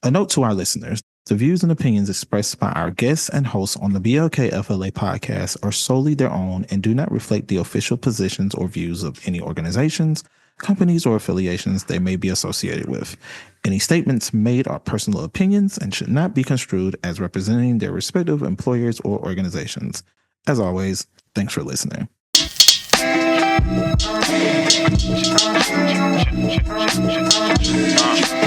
A note to our listeners, the views and opinions expressed by our guests and hosts on the BLKFLA podcast are solely their own and do not reflect the official positions or views of any organizations, companies, or affiliations they may be associated with. Any statements made are personal opinions and should not be construed as representing their respective employers or organizations. As always, thanks for listening.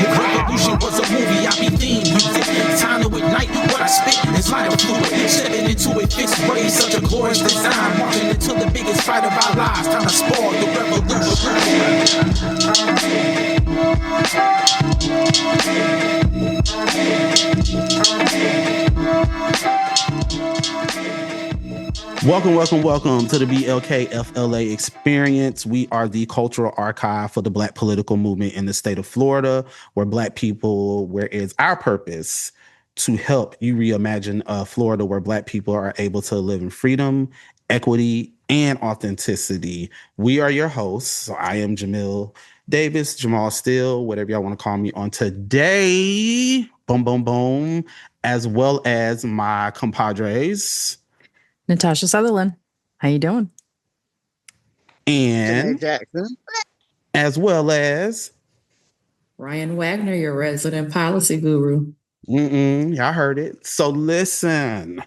If revolution was a movie, I'd be theme music. Time to ignite what I spit is lighter fluid. Stepping into it, fixed rays, such a glorious design. Marching into the biggest fight of our lives. Time to spoil the Welcome to the BLKFLA experience. We are the cultural archive for the Black political movement in the state of Florida, where it's our purpose to help you reimagine Florida, where Black people are able to live in freedom, equity, and authenticity. We are your hosts. So I am Jamil Davis, Jamal Steele, whatever y'all want to call me on today. Boom, boom, boom. As well as my compadres. Natasha Sutherland. How you doing? And Jackson. As well as Ryan Wagner, your resident policy guru. Y'all heard it. So listen,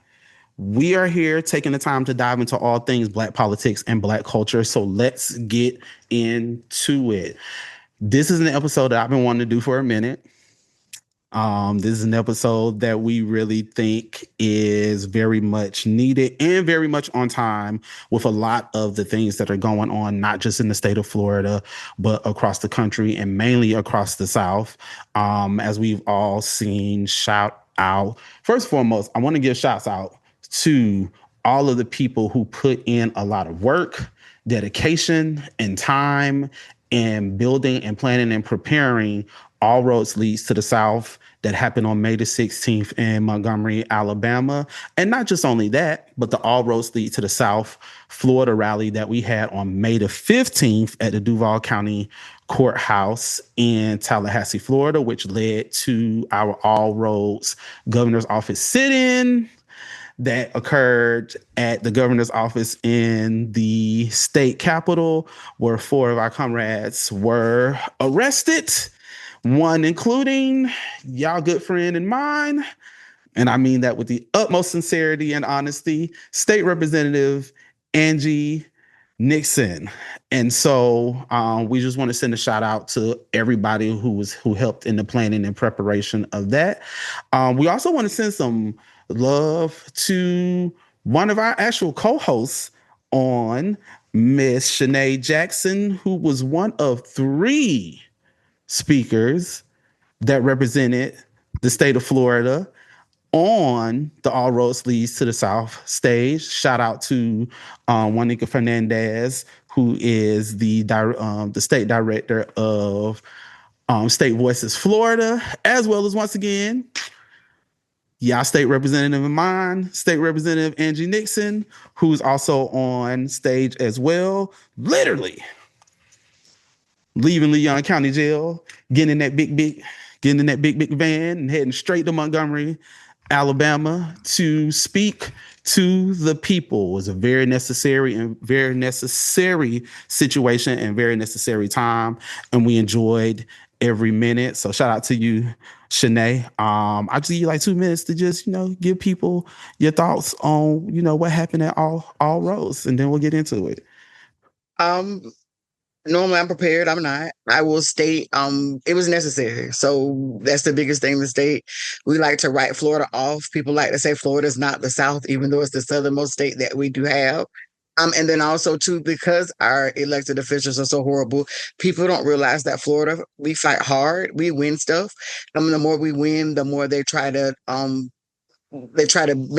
we are here taking the time to dive into all things Black politics and Black culture. So let's get into it. This is an episode that I've been wanting to do for a minute. This is an episode that we really think is very much needed and very much on time with a lot of the things that are going on, not just in the state of Florida, but across the country and mainly across the South. As we've all seen, shout out. First and foremost, I want to give shouts out to all of the people who put in a lot of work, dedication, and time in building and planning and preparing All Roads Leads to the South that happened on May the 16th in Montgomery, Alabama. And not just only that, but the All Roads Lead to the South Florida rally that we had on May the 15th at the Duval County Courthouse in Tallahassee, Florida, which led to our All Roads Governor's Office sit-in that occurred at the governor's office in the state capitol, where 4 of our comrades were arrested. One including y'all good friend and mine, and I mean that with the utmost sincerity and honesty, State Representative Angie Nixon. And so we just want to send a shout out to everybody who helped in the planning and preparation of that. We also want to send some love to one of our actual co-hosts on, Miss Shanae Jackson, who was one of 3 speakers that represented the state of Florida on the All Roads Leads to the South stage. Shout out to Juanica Fernandez, who is the state director of State Voices Florida, as well as, once again, y'all state representative of mine, State Representative Angie Nixon, who's also on stage as well, literally leaving Leon County Jail, getting in that big van and heading straight to Montgomery, Alabama to speak to the people. It was a very necessary situation and very necessary time, and we enjoyed every minute. So shout out to you, Shanae. I'll just give you like 2 minutes to just, give people your thoughts on, what happened at all roads, and then we'll get into it. Normally I'm prepared. I'm not. I will state it was necessary. So that's the biggest thing to state. We like to write Florida off. People like to say Florida is not the South, even though it's the southernmost state that we do have. And then also, too, because our elected officials are so horrible, people don't realize that Florida, we fight hard. We win stuff. The more we win, the more they try to make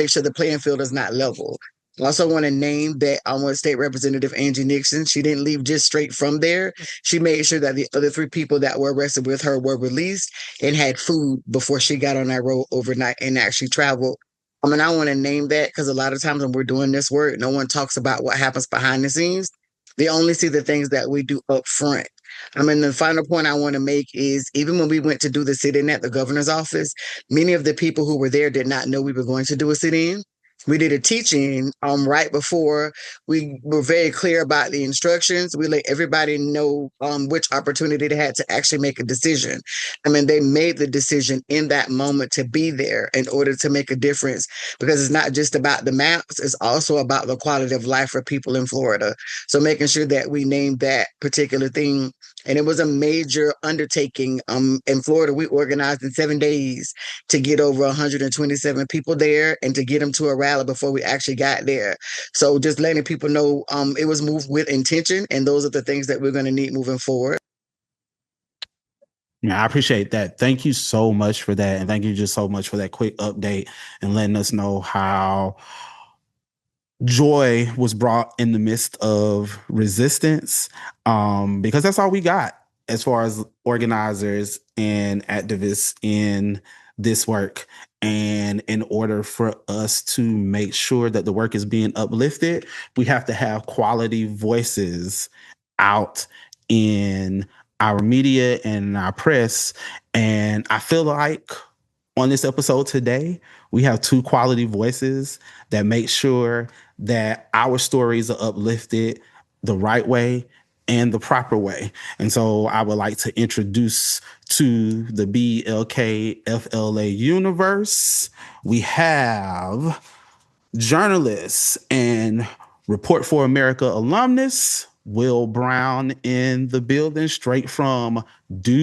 sure the playing field is not level. I also want to name that State Representative Angie Nixon. She didn't leave just straight from there. She made sure that the other 3 people that were arrested with her were released and had food before she got on that road overnight and actually traveled. I want to name that because a lot of times when we're doing this work, no one talks about what happens behind the scenes. They only see the things that we do up front. I mean, the final point I want to make is even when we went to do the sit-in at the governor's office, many of the people who were there did not know we were going to do a sit-in. We did a teaching right before. We were very clear about the instructions. We let everybody know which opportunity they had to actually make a decision. I mean, they made the decision in that moment to be there in order to make a difference, because it's not just about the maps, it's also about the quality of life for people in Florida. So making sure that we named that particular thing. And it was a major undertaking. In Florida, we organized in 7 days to get over 127 people there and to get them to a rally before we actually got there. So just letting people know it was moved with intention, and those are the things that we're going to need moving forward. Yeah, I appreciate that. Thank you so much for that. And thank you just so much for that quick update and letting us know how joy was brought in the midst of resistance, because that's all we got as far as organizers and activists in this work. And in order for us to make sure that the work is being uplifted, we have to have quality voices out in our media and our press. And I feel like on this episode today, we have two quality voices that make sure that our stories are uplifted the right way and the proper way. And so I would like to introduce to the BLKFLA universe, we have journalist and Report for America alumnus, Will Brown in the building, straight from Duval.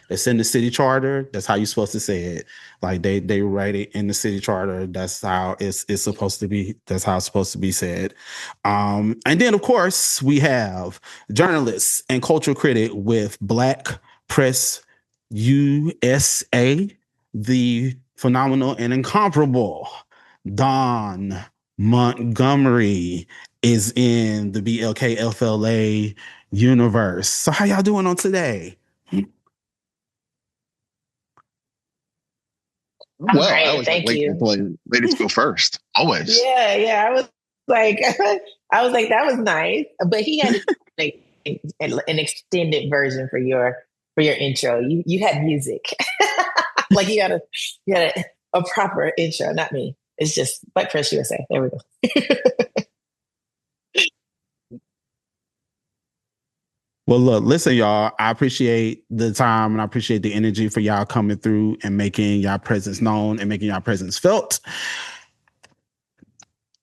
That's in the city charter. That's how you're supposed to say it. Like they write it in the city charter. That's how it's supposed to be. That's how it's supposed to be said. And then of course we have journalist and cultural critic with Black Press USA, the phenomenal and incomparable Dawn Montgomery is in the BLKFLA universe. So how y'all doing on today? Well, Great, I was thank waiting you. for ladies to go first. Always. Yeah. I was like, that was nice. But he had like an extended version for your intro. You had music, like you had a proper intro, not me. It's just Black Press USA. There we go. Well, look, listen, y'all, I appreciate the time and I appreciate the energy for y'all coming through and making y'all presence known and making y'all presence felt.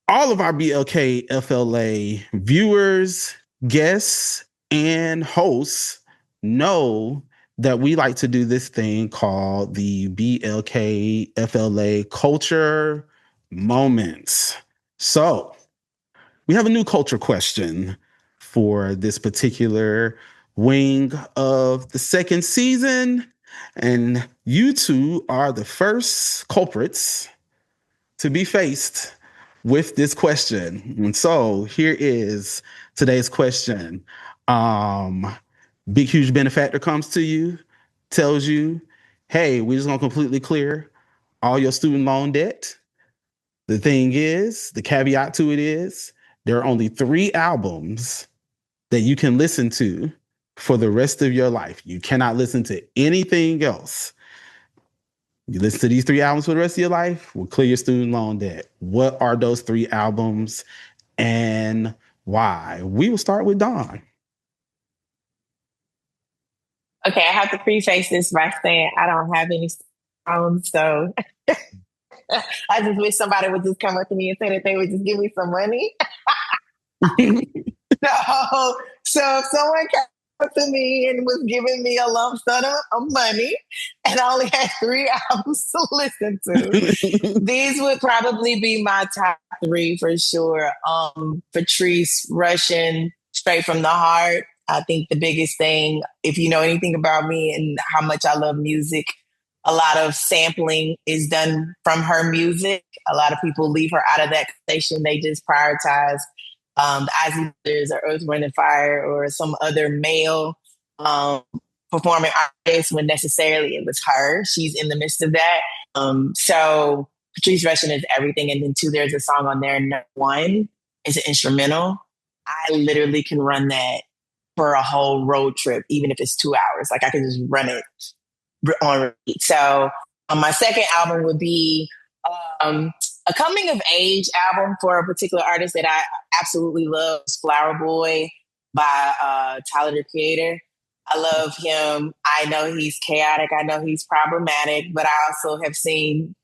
All of our BLKFLA viewers, guests, and hosts know that we like to do this thing called the BLKFLA Culture Moments. So we have a new culture question for this particular wing of the second season. And you two are the first culprits to be faced with this question. And so here is today's question. Big, huge benefactor comes to you, tells you, hey, we're just going to completely clear all your student loan debt. The thing is, the caveat to it is, there are only 3 albums that you can listen to for the rest of your life. You cannot listen to anything else. You listen to these 3 albums for the rest of your life, we'll clear your student loan debt. What are those 3 albums and why? We will start with Dawn. Okay, I have to preface this by saying I don't have any phones, so I just wish somebody would just come up to me and say that they would just give me some money. So if someone came up to me and was giving me a lump sum of money and I only had 3 albums to listen to, these would probably be my top 3 for sure. Patrice Rushen, Straight from the Heart. I think the biggest thing, if you know anything about me and how much I love music, a lot of sampling is done from her music. A lot of people leave her out of that station. They just prioritize the Isley Brothers or Earth, Wind and Fire or some other male performing artist when necessarily it was her. She's in the midst of that. So Patrice Rushen is everything. And then 2, there's a song on there. No One is an instrumental. I literally can run that for a whole road trip, even if it's 2 hours. Like I could just run it on repeat. So my second album would be a coming of age album for a particular artist that I absolutely love, Flower Boy by Tyler, the Creator. I love him. I know he's chaotic. I know he's problematic, but I also have seen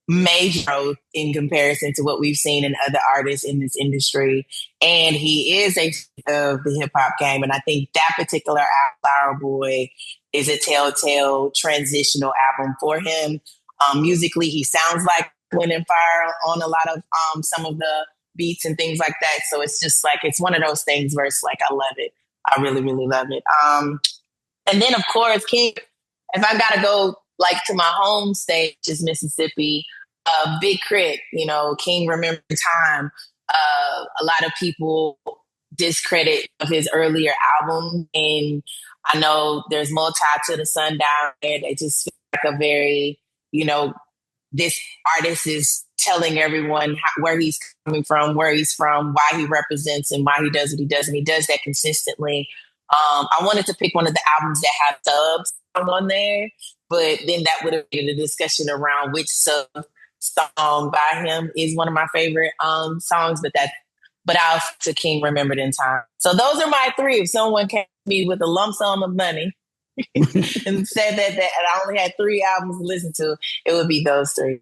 major growth in comparison to what we've seen in other artists in this industry. And he is a of the hip hop game. And I think that particular Flower Boy is a telltale transitional album for him. Musically, he sounds like Wind and Fire on a lot of some of the beats and things like that. So it's just like, it's one of those things where it's like, I love it. I really, really love it. And then of course, King, if I gotta go like to my home state, which is Mississippi, Big Crit, you know, King Remember Time. A lot of people discredit of his earlier album, and I know there's more tied to the Sundown, and it just feels like a very, you know, this artist is telling everyone where he's coming from, where he's from, why he represents, and why he does what he does, and he does that consistently. I wanted to pick one of the albums that have subs on there, but then that would have been a discussion around which song by him is one of my favorite songs, but I'll to King Remembered in Time. So those are my three. If someone came to me with a lump sum of money and said that I only had 3 albums to listen to, it would be those 3.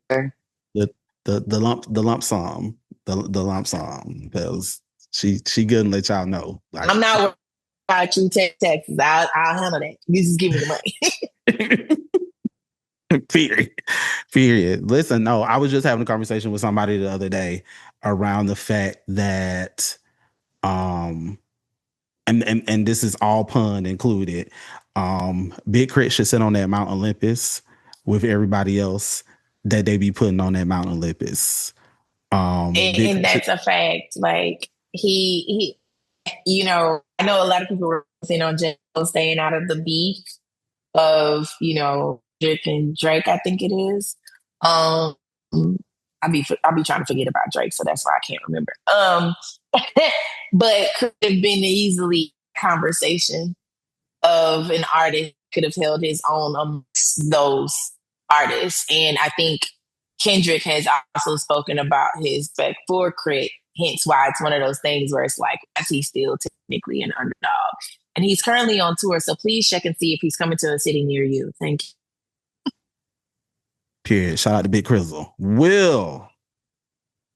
The lump sum. Because she good and let y'all know. Like, I'm not worried about you taxes. I'll handle that. You just give me the money. Period. Listen, no, I was just having a conversation with somebody the other day around the fact that and this is all pun included. Big Crit should sit on that Mount Olympus with everybody else that they be putting on that Mount Olympus. And that's a fact. Like he you know, I know a lot of people were saying on J. staying out of the beef of, you know, Drake and Drake, I think it is. I'll be trying to forget about Drake, so that's why I can't remember. But could have been easily a conversation of an artist could have held his own amongst those artists. And I think Kendrick has also spoken about his respect for Crit, hence why it's one of those things where it's like, is he still technically an underdog? And he's currently on tour, so please check and see if he's coming to a city near you. Thank you. Period. Shout out to Big Crizzle. Will,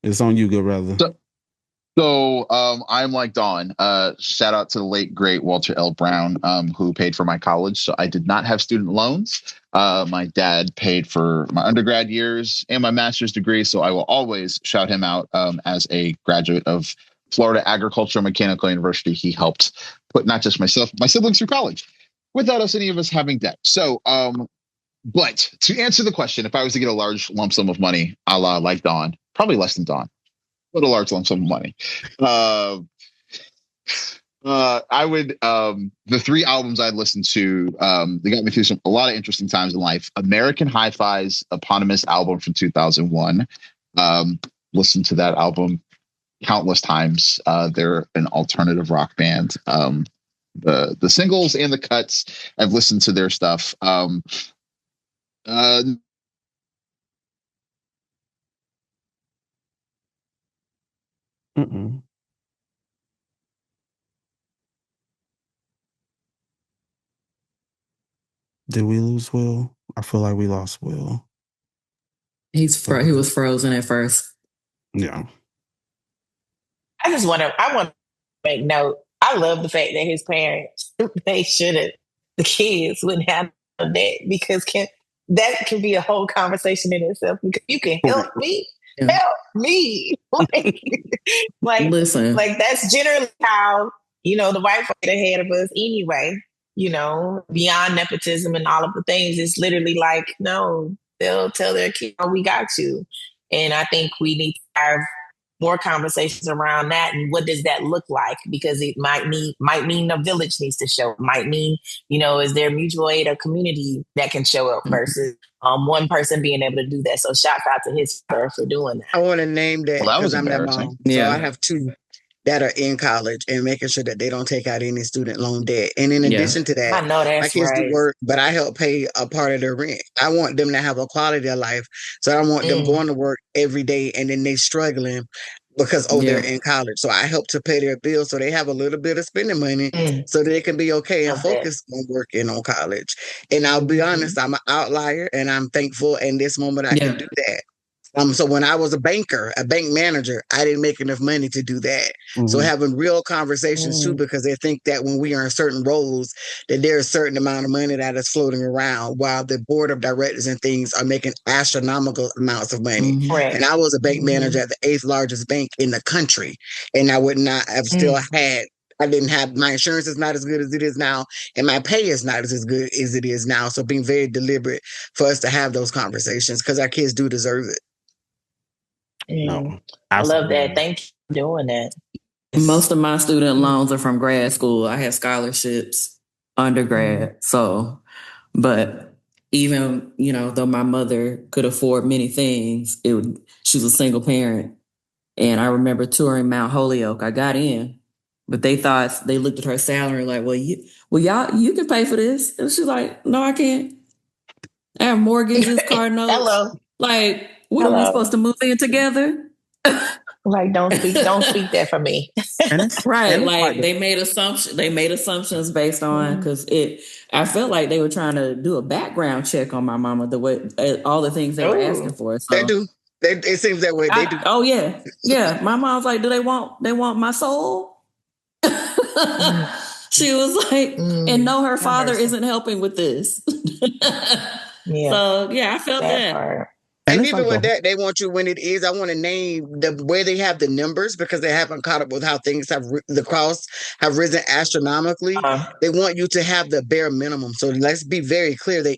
it's on you, good brother. So I'm like Dawn. Shout out to the late, great Walter L. Brown, who paid for my college. So I did not have student loans. My dad paid for my undergrad years and my master's degree. So I will always shout him out as a graduate of Florida Agricultural Mechanical University. He helped put not just myself, my siblings through college without any of us having debt. So, but to answer the question, if I was to get a large lump sum of money, a la like Dawn, probably less than Dawn, but a large lump sum of money, I would, the 3 albums I'd listened to, they got me through a lot of interesting times in life. American Hi-Fi's eponymous album from 2001. Listened to that album countless times. They're an alternative rock band. The singles and the cuts, I've listened to their stuff. Did we lose Will? I feel like we lost Will. He was frozen at first. Yeah. I want to make note. I love the fact that his parents, they shouldn't, the kids wouldn't have that, because that can be a whole conversation in itself. You can help me. Yeah. Help me. like, listen. Like that's generally how, you know, the white folk ahead of us anyway, you know, beyond nepotism and all of the things. It's literally like, no, they'll tell their kid, oh, we got you. And I think we need to have more conversations around that, and what does that look like? Because it might mean a village needs to show up. Might mean, you know, is there mutual aid or community that can show up versus one person being able to do that. So shout out to his father for doing that. I want to name that Well, that was because I'm that embarrassing. mom. Yeah. So I have 2. that are in college and making sure that they don't take out any student loan debt. And in addition to that, I know my that's kids do right. work, but I help pay a part of their rent. I want them to have a quality of life. So I don't want them going to work every day and then they struggling because they're in college. So I help to pay their bills so they have a little bit of spending money so they can be okay and focus on working on college. And I'll be honest, I'm an outlier and I'm thankful in this moment I can do that. So when I was a bank manager, I didn't make enough money to do that. So having real conversations too, because they think that when we are in certain roles, that there's a certain amount of money that is floating around while the board of directors and things are making astronomical amounts of money. And I was a bank manager at the 8th largest bank in the country. And I would not have still had I didn't have my insurance is not as good as it is now, and my pay is not as good as it is now. So being very deliberate for us to have those conversations because our kids do deserve it. No, I love that. Thank you for doing that. Most of my student loans are from grad school. I had scholarships undergrad. So, but even, though my mother could afford many things, she was a single parent. And I remember touring Mount Holyoke. I got in, but they looked at her salary like, you can pay for this. And she's like, no, I can't. I have mortgages, car notes. Hello. Like, what are we supposed to move in together? Like, don't speak that for me. Right. Like they made assumptions based on, because I felt like they were trying to do a background check on my mama, the way all the things they were asking for. So, they do. It seems that way. They do. Oh yeah. Yeah. My mom's like, do they want my soul? She was like, and no, her father isn't helping with this. So yeah, I felt that. And even with that, they want you when it is. I want to name where they have the numbers because they haven't caught up with how things the costs have risen astronomically. They want you to have the bare minimum. So let's be very clear. They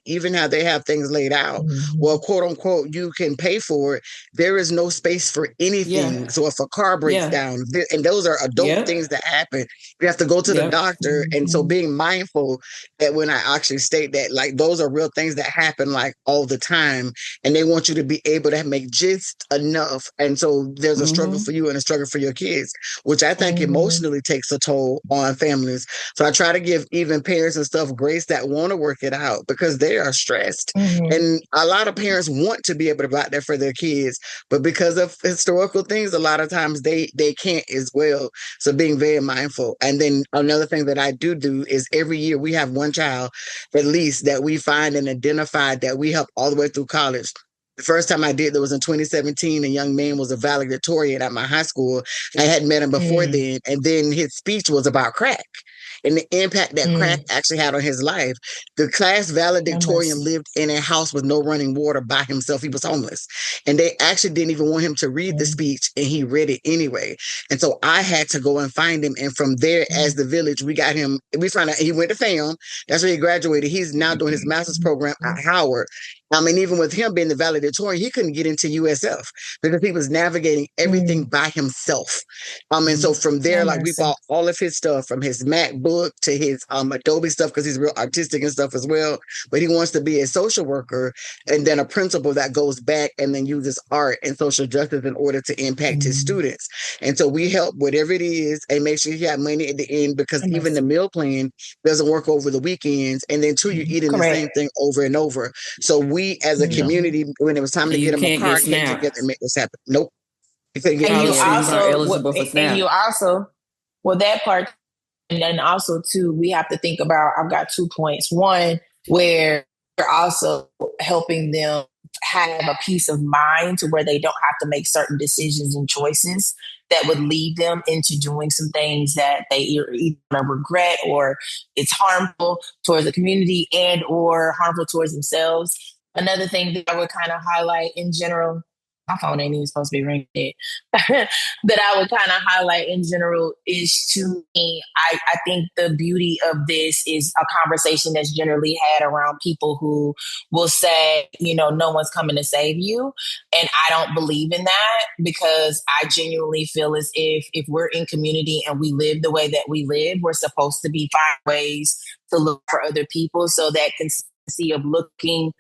have things laid out. Well, quote unquote, you can pay for it. There is no space for anything. Yeah. So if a car breaks down, and those are adult things that happen, you have to go to the doctor. And so being mindful that when I actually state that, like those are real things that happen like all the time, and they want you to be able to make just enough. And so there's a struggle for you and a struggle for your kids, which I think emotionally takes a toll on families. So I try to give even parents and stuff grace that want to work it out because they are stressed. And a lot of parents want to be able to be out there for their kids, but because of historical things, a lot of times they can't as well. So being very mindful. And then another thing that I do is every year we have one child at least that we find and identify that we help all the way through college. The first time I did that was in 2017. A young man was a valedictorian at my high school. I had met him before then, and then his speech was about crack and the impact that crack actually had on his life. The class valedictorian lived in a house with no running water by himself. He was homeless. And they actually didn't even want him to read the speech, and he read it anyway. And so I had to go and find him. And from there, as the village, we got him. We found out he went to FAM. That's where he graduated. He's now doing his master's program at Howard. I mean, even with him being the valedictorian, he couldn't get into USF because he was navigating everything by himself. And so from there, like we bought all of his stuff, from his MacBook to his Adobe stuff, because he's real artistic and stuff as well. But he wants to be a social worker and then a principal that goes back and then uses art and social justice in order to impact his students. And so we help whatever it is and make sure he has money at the end, because even the meal plan doesn't work over the weekends. And then too, you're eating the same thing over and over. So we as a community, when it was time to get him a car, came together and make this happen. Nope. And you also, well, that part, and then also too, we have to think about, I've got 2 points. One, where we're also helping them have a peace of mind to where they don't have to make certain decisions and choices that would lead them into doing some things that they either regret or it's harmful towards the community and or harmful towards themselves. Another thing that I would kind of highlight in general, my phone ain't even supposed to be ringing it, that I would kind of highlight in general is, to me, I think the beauty of this is a conversation that's generally had around people who will say, no one's coming to save you. And I don't believe in that, because I genuinely feel as if we're in community and we live the way that we live, we're supposed to be finding ways to look for other people. So that consistency of looking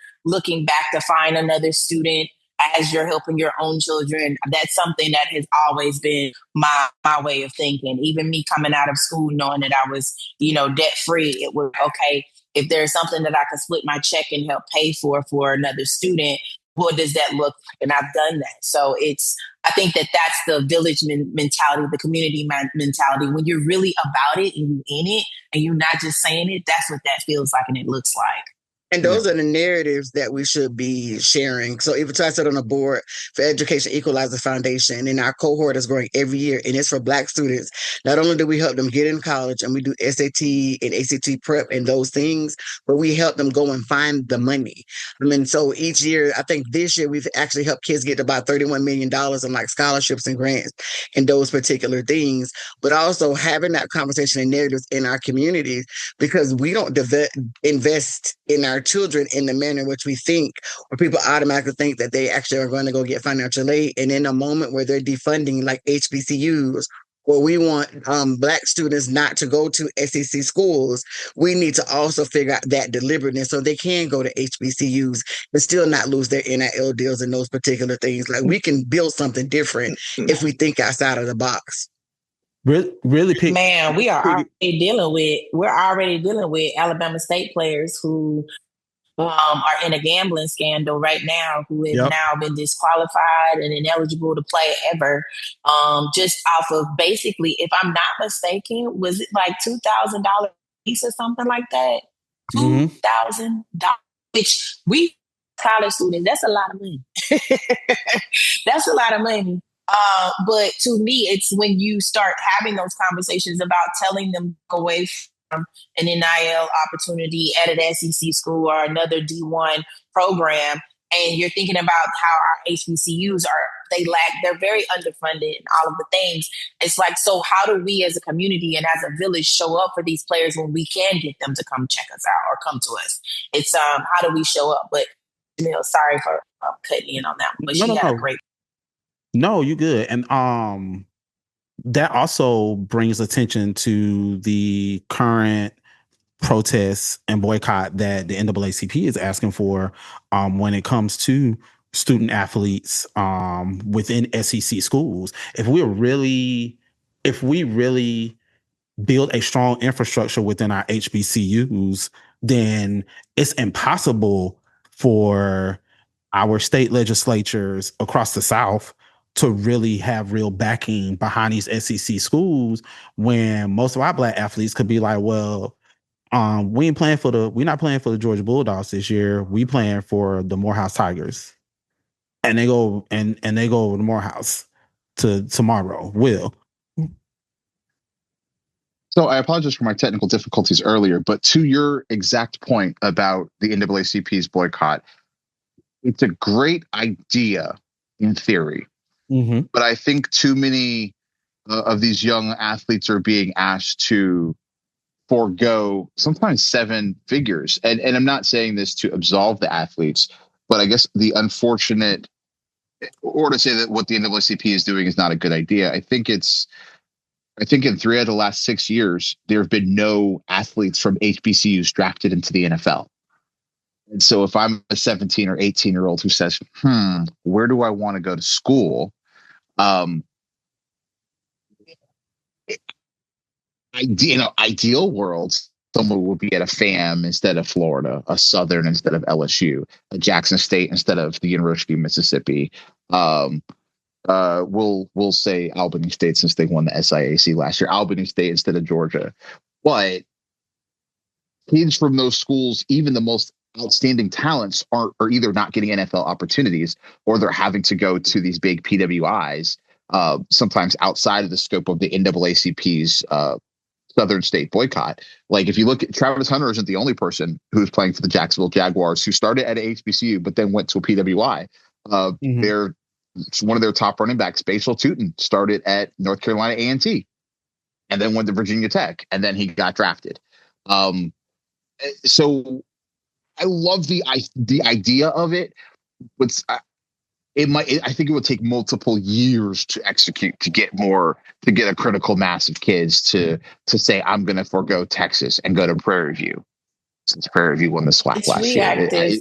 back to find another student as you're helping your own children. That's something that has always been my way of thinking. Even me coming out of school, knowing that I was, debt free, it was okay. If there's something that I could split my check and help pay for another student, what does that look like? And I've done that. So I think that's the village mentality, the community mentality. When you're really about it and you in it and you're not just saying it, that's what that feels like and it looks like. And those are the narratives that we should be sharing. So even I sit on a board for Education Equalizer Foundation, and our cohort is growing every year, and it's for Black students. Not only do we help them get in college and we do SAT and ACT prep and those things, but we help them go and find the money. I mean, so each year, I think this year we've actually helped kids get about $31 million in like scholarships and grants and those particular things, but also having that conversation and narratives in our communities, because we don't invest in our children in the manner in which we think, or people automatically think that they actually are going to go get financial aid. And in a moment where they're defunding like HBCUs, or we want Black students not to go to SEC schools, we need to also figure out that deliberateness so they can go to HBCUs and still not lose their NIL deals and those particular things. Like, we can build something different if we think outside of the box. Really, man, we're already dealing with Alabama State players who are in a gambling scandal right now, who have now been disqualified and ineligible to play ever, just off of basically, if I'm not mistaken, was it like $2,000 piece or something like that? $2,000, which we college students, that's a lot of money. That's a lot of money. But to me, it's when you start having those conversations about telling them away from an NIL opportunity at an SEC school or another D1 program, and you're thinking about how our HBCUs they're very underfunded and all of the things. It's like, so how do we as a community and as a village show up for these players when we can get them to come check us out or come to us? It's how do we show up? But sorry for cutting in on that one, but she had a great. No, you good. And that also brings attention to the current protests and boycott that the NAACP is asking for when it comes to student athletes within SEC schools. If we really build a strong infrastructure within our HBCUs, then it's impossible for our state legislatures across the South to really have real backing behind these SEC schools, when most of our Black athletes could be like, well, we're not playing for the Georgia Bulldogs this year. We playing for the Morehouse Tigers. And they go over to Morehouse tomorrow. So I apologize for my technical difficulties earlier, but to your exact point about the NAACP's boycott, it's a great idea in theory. But I think too many of these young athletes are being asked to forego sometimes 7 figures. And I'm not saying this to absolve the athletes, but I guess the unfortunate, or to say that what the NAACP is doing is not a good idea. I think in 3 out of the last 6 years, there have been no athletes from HBCUs drafted into the NFL. And so if I'm a 17 or 18-year-old who says, where do I want to go to school? Ideal world, someone would be at a FAM instead of Florida, a Southern instead of LSU, a Jackson State instead of the University of Mississippi. We'll say Albany State, since they won the SIAC last year, Albany State instead of Georgia. But kids from those schools, even the most outstanding talents, are either not getting NFL opportunities, or they're having to go to these big PWIs, sometimes outside of the scope of the NAACP's Southern State boycott. Like, if you look at Travis Hunter, isn't the only person who's playing for the Jacksonville Jaguars who started at a HBCU but then went to a PWI. One of their top running backs, Basil Tootin, started at North Carolina A&T and then went to Virginia Tech, and then he got drafted. So I love the idea of it, but I think it would take multiple years to execute, to get a critical mass of kids to say, I'm going to forego Texas and go to Prairie View, since Prairie View won the SWAC last year.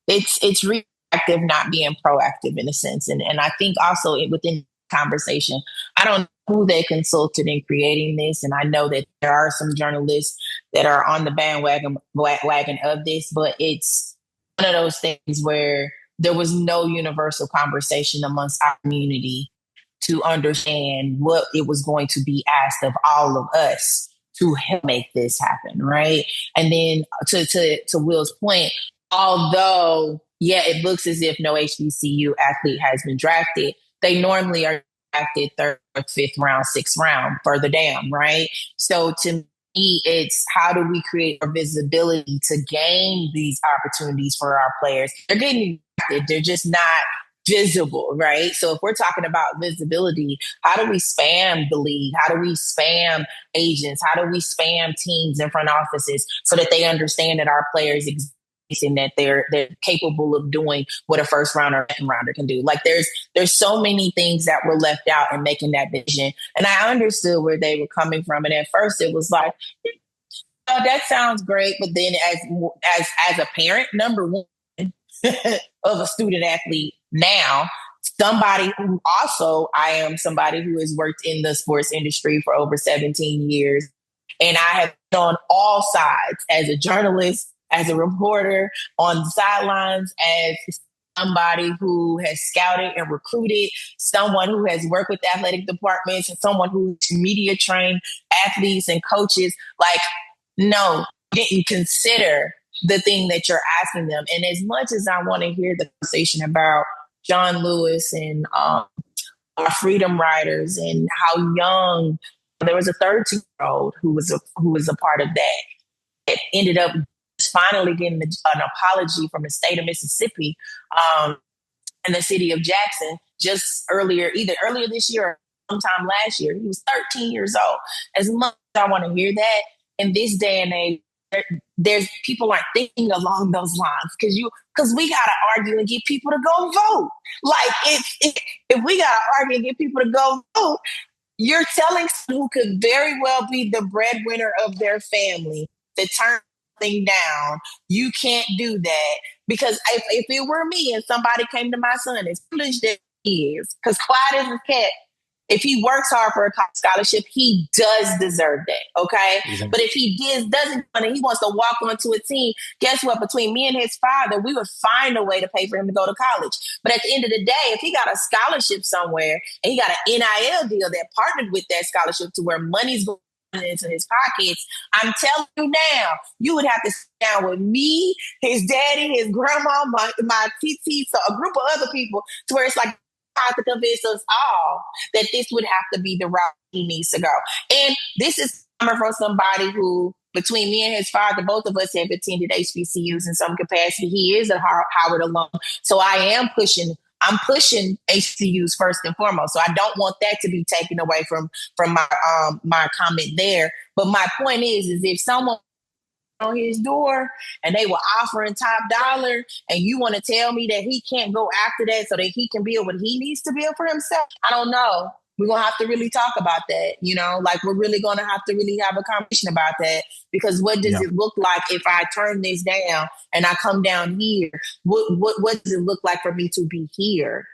It's active, not being proactive in a sense. And I think also within conversation, I don't know who they consulted in creating this. And I know that there are some journalists that are on the bandwagon of this, but it's one of those things where there was no universal conversation amongst our community to understand what it was going to be asked of all of us to help make this happen, right? And then to Will's point, although, yeah, it looks as if no HBCU athlete has been drafted, they normally are drafted third, fifth round, sixth round, further down, right? So to me, it's how do we create more visibility to gain these opportunities for our players? They're getting drafted, they're just not visible, right? So if we're talking about visibility, how do we spam the league? How do we spam agents? How do we spam teams and front offices so that they understand that our players exist and that they're capable of doing what a first rounder or second rounder can do? Like there's so many things that were left out in making that vision. And I understood where they were coming from. And at first it was like, oh, that sounds great. But then as a parent, number one, of a student athlete now, somebody who also, I am somebody who has worked in the sports industry for over 17 years. And I have been on all sides as a journalist, as a reporter, on the sidelines, as somebody who has scouted and recruited, someone who has worked with athletic departments, and someone who's media trained athletes and coaches. Like, no, didn't consider the thing that you're asking them. And as much as I want to hear the conversation about John Lewis and our freedom riders and how young, there was a 13-year-old who was a part of that. It ended up finally getting an apology from the state of Mississippi and the city of Jackson either earlier this year or sometime last year. He was 13 years old. As much as I want to hear that, in this day and age, there's people aren't thinking along those lines because we gotta argue and get people to go vote. Like if we gotta argue and get people to go vote, you're telling someone who could very well be the breadwinner of their family to turn thing down. You can't do that, because if it were me and somebody came to my son, as foolish that he is, because quiet as a cat, if he works hard for a college scholarship, he does deserve that, okay? Exactly. But if he doesn't, and he wants to walk onto a team, guess what? Between me and his father, we would find a way to pay for him to go to college. But at the end of the day, if he got a scholarship somewhere and he got an NIL deal that partnered with that scholarship to where money's going into his pockets, I'm telling you now, you would have to sit down with me, his daddy, his grandma, my TT, so a group of other people, to where it's like, to convince us all that this would have to be the route he needs to go. And this is coming from somebody who, between me and his father, both of us have attended HBCUs in some capacity. He is a Howard alum. So I'm pushing HBCUs first and foremost. So I don't want that to be taken away from my comment there. But my point is if someone on his door and they were offering top dollar, and you want to tell me that he can't go after that so that he can build what he needs to build for himself, I don't know. We're going to have to really talk about that. Like we're really going to have a conversation about that, because what does it look like if I turn this down and I come down here? What does it look like for me to be here?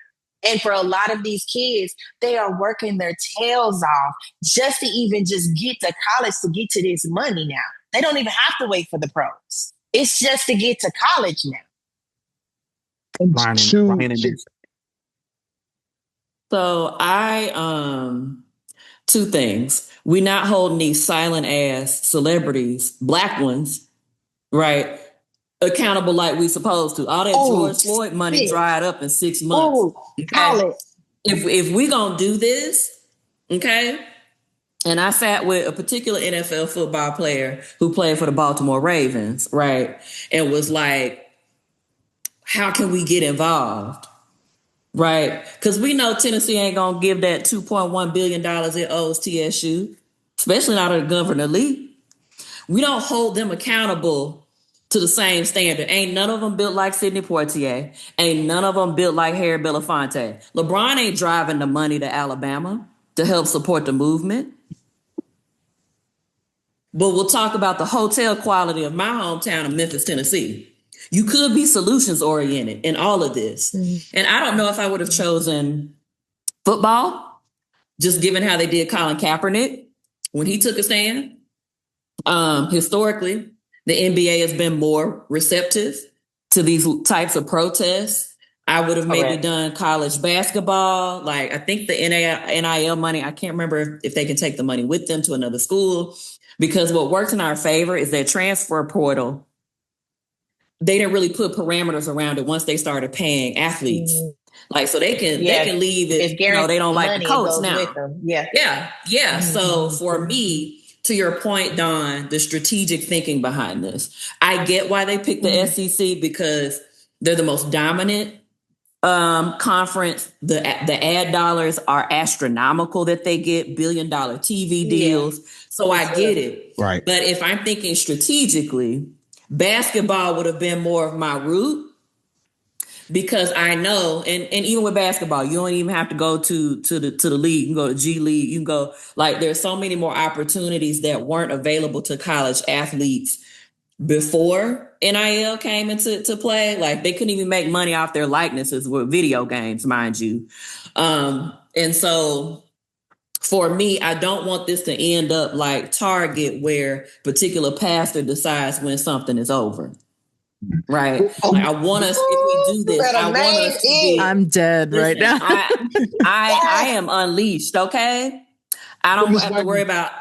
And for a lot of these kids, they are working their tails off just to even just get to college, to get to this money now. They don't even have to wait for the pros. It's just to get to college now. So two things. We're not holding these silent ass celebrities, black ones, right, accountable like we supposed to. All that George Floyd money dried up in 6 months. Okay? If we gonna do this, okay. And I sat with a particular NFL football player who played for the Baltimore Ravens, right? And was like, how can we get involved? Right? Because we know Tennessee ain't going to give that $2.1 billion it owes TSU, especially not a Governor Lee. We don't hold them accountable to the same standard. Ain't none of them built like Sidney Poitier. Ain't none of them built like Harry Belafonte. LeBron ain't driving the money to Alabama to help support the movement. But we'll talk about the hotel quality of my hometown of Memphis, Tennessee. You could be solutions oriented in all of this. And I don't know if I would have chosen football, just given how they did Colin Kaepernick when he took a stand. Historically, the NBA has been more receptive to these types of protests. I would have maybe done college basketball. Like, I think the NIL money, I can't remember if they can take the money with them to another school, because what works in our favor is that transfer portal. They didn't really put parameters around it once they started paying athletes. Like, so they can leave if they don't like the coach now. Yeah. So for me, to your point, Dawn, the strategic thinking behind this, I get why they picked the SEC, because they're the most dominant conference. The ad dollars are astronomical that they get, $1 billion TV deals. So I get it. Right. But if I'm thinking strategically, basketball would have been more of my route, because I know, and even with basketball, you don't even have to go to the league. You can go to G League. You can go, like, there's so many more opportunities that weren't available to college athletes before NIL came into play. Like, they couldn't even make money off their likenesses with video games, mind you. And so for me, I don't want this to end up like Target, where particular pastor decides when something is over. Right. Like, I want us, if we do this, I want us to be. I'm dead right now. I am unleashed. Okay. I don't have to worry about.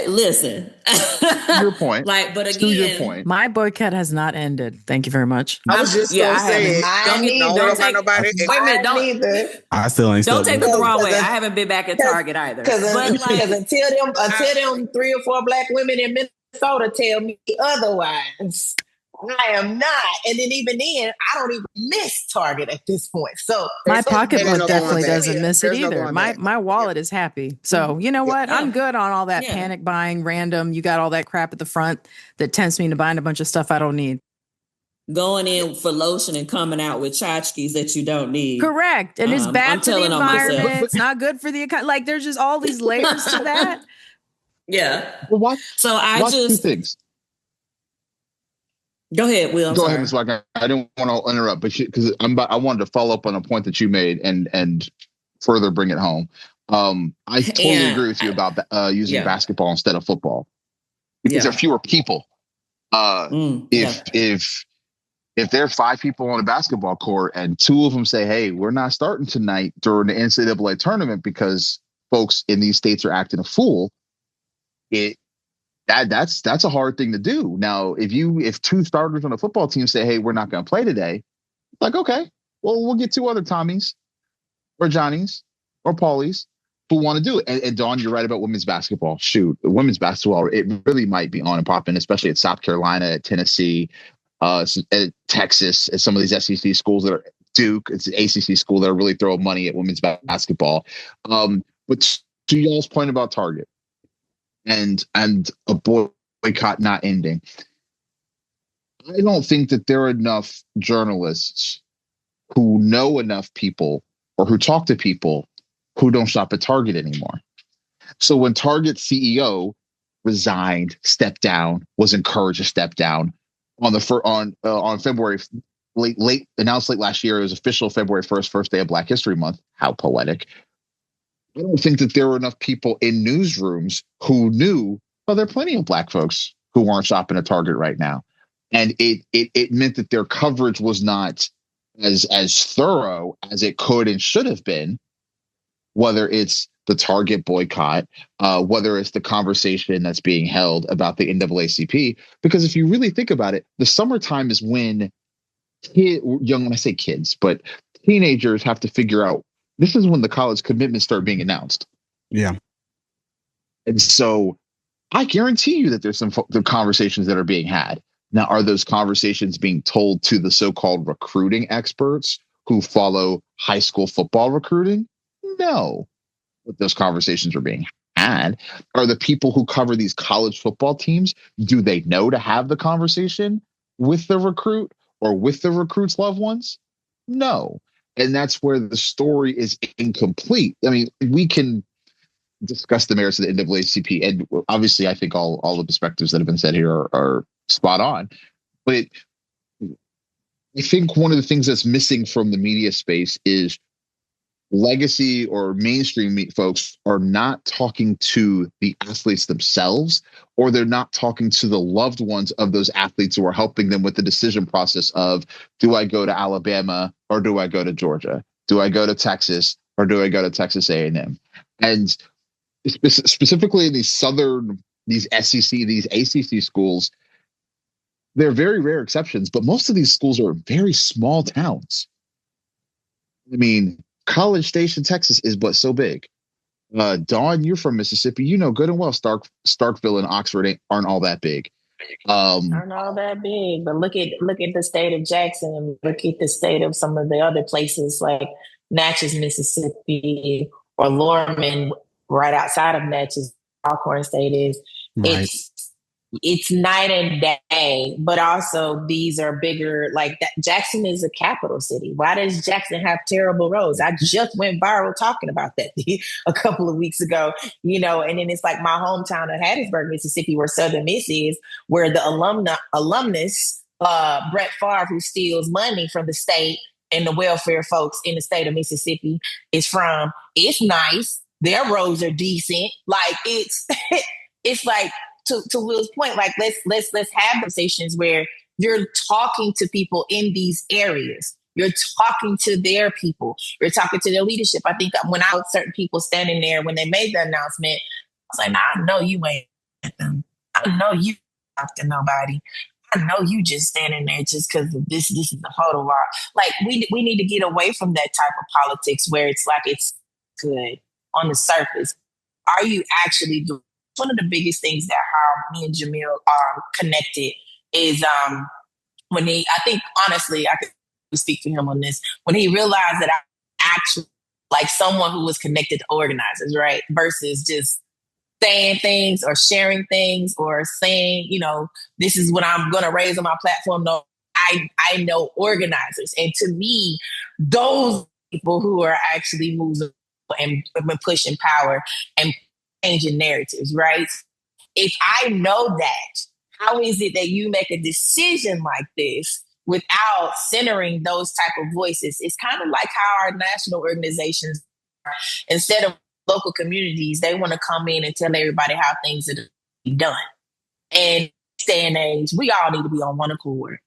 Listen, to your point. Like, but again, to your point, my boycott has not ended. Thank you very much. I was just gonna say, don't take nobody. Wait a minute, I still ain't. Don't take it the wrong way. I haven't been back at Target either. Because until them 3 or 4 black women in Minnesota tell me otherwise, I am not. And then even then, I don't even miss Target at this point. So my pocketbook definitely doesn't miss it either. My wallet is happy. So you know what? I'm good on all that panic buying, random. You got all that crap at the front that tempts me to buying a bunch of stuff I don't need. Going in for lotion and coming out with tchotchkes that you don't need. Correct. And it's bad for the environment. It's not good for the economy. Like, there's just all these layers to that. Yeah. Well, watch 2 things. Go ahead, Will. Go ahead, Ms. Wagner. I didn't want to interrupt, but because I wanted to follow up on a point that you made and further bring it home. I totally agree with you about using basketball instead of football, because there are fewer people. If there are 5 people on a basketball court and 2 of them say, "Hey, we're not starting tonight during the NCAA tournament because folks in these states are acting a fool," that's a hard thing to do. Now, if 2 starters on a football team say, "Hey, we're not going to play today," like, okay, well, we'll get 2 other Tommies or Johnnies or Paulies who want to do it. And Dawn, you're right about women's basketball. Shoot, women's basketball, it really might be on and popping, especially at South Carolina, at Tennessee, at Texas, at some of these SEC schools that are Duke. It's an ACC school that are really throwing money at women's basketball. But to y'all's point about Target and a boycott not ending, I don't think that there are enough journalists who know enough people or who talk to people who don't shop at Target anymore. So when Target's CEO resigned, stepped down, was encouraged to step down on February late announced late last year, it was official February 1st, first day of Black History Month. How poetic. I don't think that there were enough people in newsrooms who knew, well, there are plenty of Black folks who aren't shopping at Target right now. And it meant that their coverage was not as thorough as it could and should have been, whether it's the Target boycott, whether it's the conversation that's being held about the NAACP. Because if you really think about it, the summertime is when when I say kids, but teenagers have to figure out, this is when the college commitments start being announced. Yeah. And so I guarantee you that there's some the conversations that are being had. Now, are those conversations being told to the so-called recruiting experts who follow high school football recruiting? No. But those conversations are being had. Are the people who cover these college football teams, do they know to have the conversation with the recruit or with the recruit's loved ones? No. And that's where the story is incomplete. I mean, we can discuss the merits of the NAACP, and obviously I think all the perspectives that have been said here are spot on. But I think one of the things that's missing from the media space is legacy or mainstream folks are not talking to the athletes themselves, or they're not talking to the loved ones of those athletes who are helping them with the decision process of, do I go to Alabama or do I go to Georgia? Do I go to Texas or do I go to Texas A&M? And specifically in these SEC, these ACC schools, they're very rare exceptions, but most of these schools are very small towns. I mean, College Station, Texas is but so big. Dawn, you're from Mississippi. You know good and well Starkville and Oxford aren't all that big. Aren't all that big, but look at the state of Jackson, and look at the state of some of the other places like Natchez, Mississippi, or Lorman, right outside of Natchez, Alcorn State is. Right. It's night and day, but also these are bigger. Like that, Jackson is a capital city. Why does Jackson have terrible roads? I just went viral talking about that a couple of weeks ago, and then it's like my hometown of Hattiesburg, Mississippi, where Southern Miss is, where the alumnus, Brett Favre, who steals money from the state and the welfare folks in the state of Mississippi, is from. It's nice. Their roads are decent. Like it's like, to Will's point, like let's have conversations where you're talking to people in these areas. You're talking to their people. You're talking to their leadership. I think when I was certain people standing there when they made the announcement, I was like, nah, I know you ain't at them. I know you talk to nobody. I know you just standing there just because this is the photo op. Like we need to get away from that type of politics where it's like it's good on the surface. Are you actually doing? One of the biggest things that how me and Jamil are connected is when I think honestly I could speak for him on this, when he realized that I actually like someone who was connected to organizers, right? Versus just saying things or sharing things or saying, this is what I'm going to raise on my platform. No, I know organizers. And to me, those people who are actually moving and pushing power and changing narratives, right? If I know that, how is it that you make a decision like this without centering those type of voices? It's kind of like how our national organizations, instead of local communities, they want to come in and tell everybody how things are done. And day and age, we all need to be on one accord.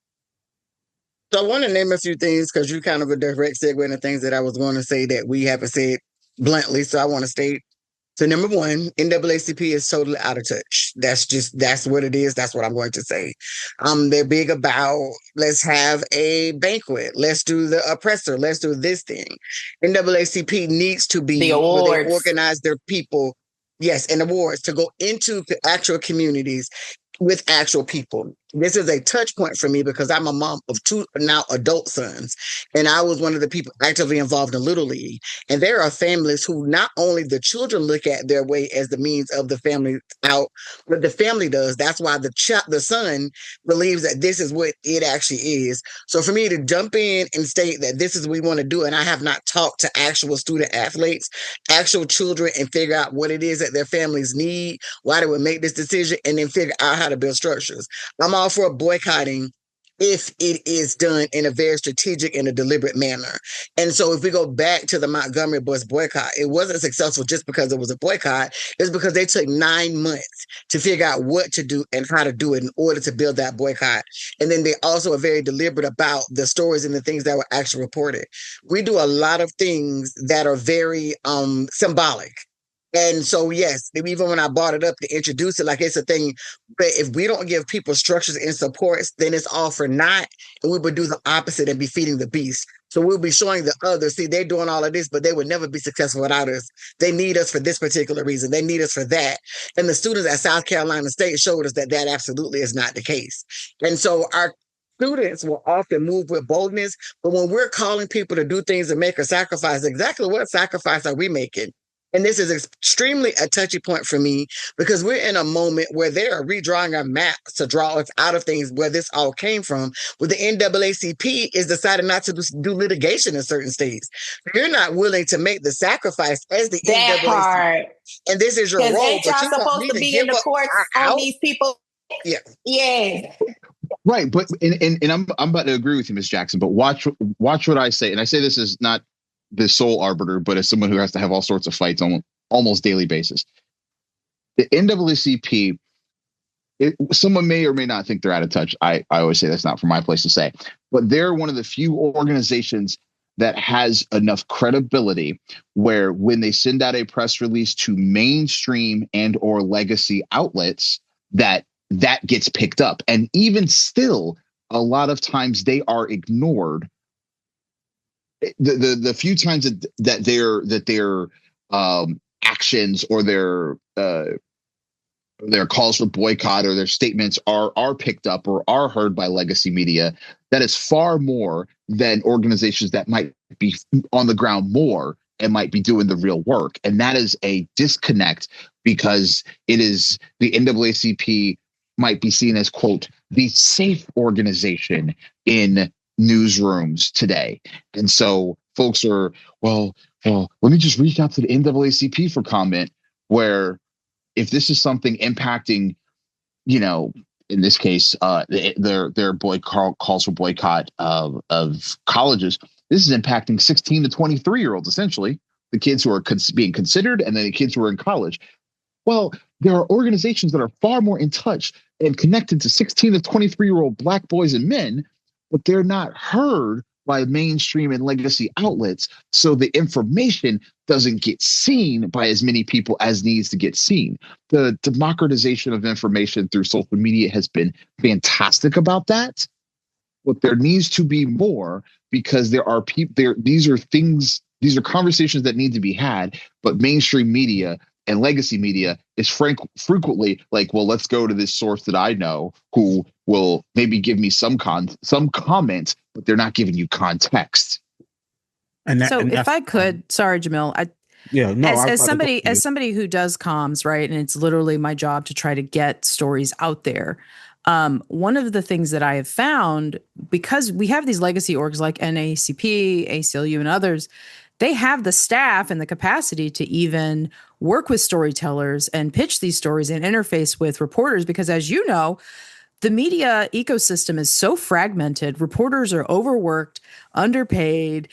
So I want to name a few things because you kind of a direct segue into things that I was going to say that we haven't said bluntly. So I want to state. So number one, NAACP is totally out of touch. That's what it is. That's what I'm going to say. They're big about, let's have a banquet. Let's do the oppressor. Let's do this thing. NAACP needs to be the awards. Where they organize their people. Yes, and awards to go into the actual communities with actual people. This is a touch point for me because I'm a mom of two now adult sons, and I was one of the people actively involved in Little League. And there are families who not only the children look at their way as the means of the family out, but the family does. That's why the son believes that this is what it actually is. So for me to jump in and state that this is what we want to do, and I have not talked to actual student athletes, actual children, and figure out what it is that their families need, why they would make this decision, and then figure out how to build structures. I'm all for boycotting if it is done in a very strategic and a deliberate manner. And so if we go back to the Montgomery bus boycott, it wasn't successful just because it was a boycott. It's because they took 9 months to figure out what to do and how to do it in order to build that boycott. And then they also are very deliberate about the stories and the things that were actually reported. We do a lot of things that are very symbolic. And so, yes, even when I brought it up to introduce it, like it's a thing, but if we don't give people structures and supports, then it's all for naught. And we would do the opposite and be feeding the beast. So we'll be showing the others, see, they're doing all of this, but they would never be successful without us. They need us for this particular reason. They need us for that. And the students at South Carolina State showed us that that absolutely is not the case. And so our students will often move with boldness, but when we're calling people to do things and make a sacrifice, exactly what sacrifice are we making? And this is extremely a touchy point for me because we're in a moment where they are redrawing our maps to draw us out of things where this all came from. Where the NAACP is deciding not to do litigation in certain states. You're not willing to make the sacrifice as the that NAACP. Part. And this is your role. Ain't y'all supposed to be in the courts on these people? Yeah. Yeah. Right, but and I'm about to agree with you, Ms. Jackson. But watch what I say, and I say this is not the sole arbiter, but as someone who has to have all sorts of fights on almost daily basis. The NAACP, someone may or may not think they're out of touch. I always say that's not for my place to say, but they're one of the few organizations that has enough credibility where when they send out a press release to mainstream and or legacy outlets, that gets picked up. And even still, a lot of times they are ignored. The few times that their actions or their calls for boycott or their statements are picked up or are heard by legacy media, that is far more than organizations that might be on the ground more and might be doing the real work. And that is a disconnect, because it is the NAACP might be seen as, quote, the safe organization in newsrooms today. And so folks are, well, let me just reach out to the NAACP for comment, where if this is something impacting, in this case, their calls for boycott of colleges, this is impacting 16 to 23-year-olds, essentially, the kids who are being considered, and then the kids who are in college. Well, there are organizations that are far more in touch and connected to 16 to 23-year-old Black boys and men, but they're not heard by mainstream and legacy outlets. So the information doesn't get seen by as many people as needs to get seen. The democratization of information through social media has been fantastic about that, but there needs to be more, because there are people. These are conversations that need to be had, but mainstream media and legacy media is frequently like, well, let's go to this source that I know who will maybe give me some comment, but they're not giving you context. If I could, sorry, Jamil, as somebody who does comms, right, and it's literally my job to try to get stories out there. One of the things that I have found, because we have these legacy orgs like NAACP, ACLU, and others, they have the staff and the capacity to even work with storytellers and pitch these stories and interface with reporters, because, as you know, the media ecosystem is so fragmented. Reporters are overworked, underpaid,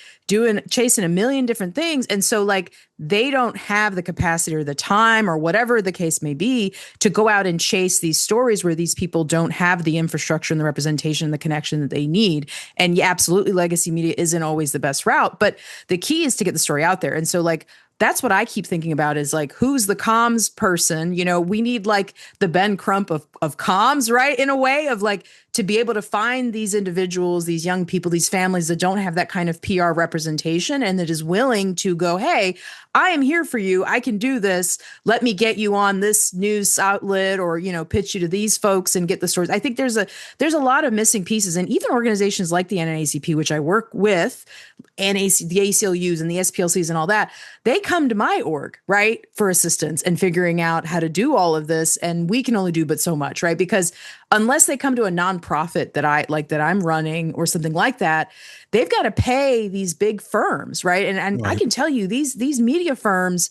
chasing a million different things. And so they don't have the capacity or the time or whatever the case may be to go out and chase these stories where these people don't have the infrastructure and the representation and the connection that they need. And yeah, absolutely, legacy media isn't always the best route, but the key is to get the story out there. And so that's what I keep thinking about is who's the comms person? We need the Ben Crump of comms, right? In a way of to be able to find these individuals, these young people, these families that don't have that kind of PR representation and that is willing to go, hey, I am here for you. I can do this. Let me get you on this news outlet or, pitch you to these folks and get the stories. I think there's a lot of missing pieces. And even organizations like the NAACP, which I work with, the ACLUs and the SPLCs and all that, they come to my org, right, for assistance and figuring out how to do all of this. And we can only do but so much, right? Because unless they come to a nonprofit that I'm running or something like that, they've got to pay these big firms, right? And right. I can tell you these media firms,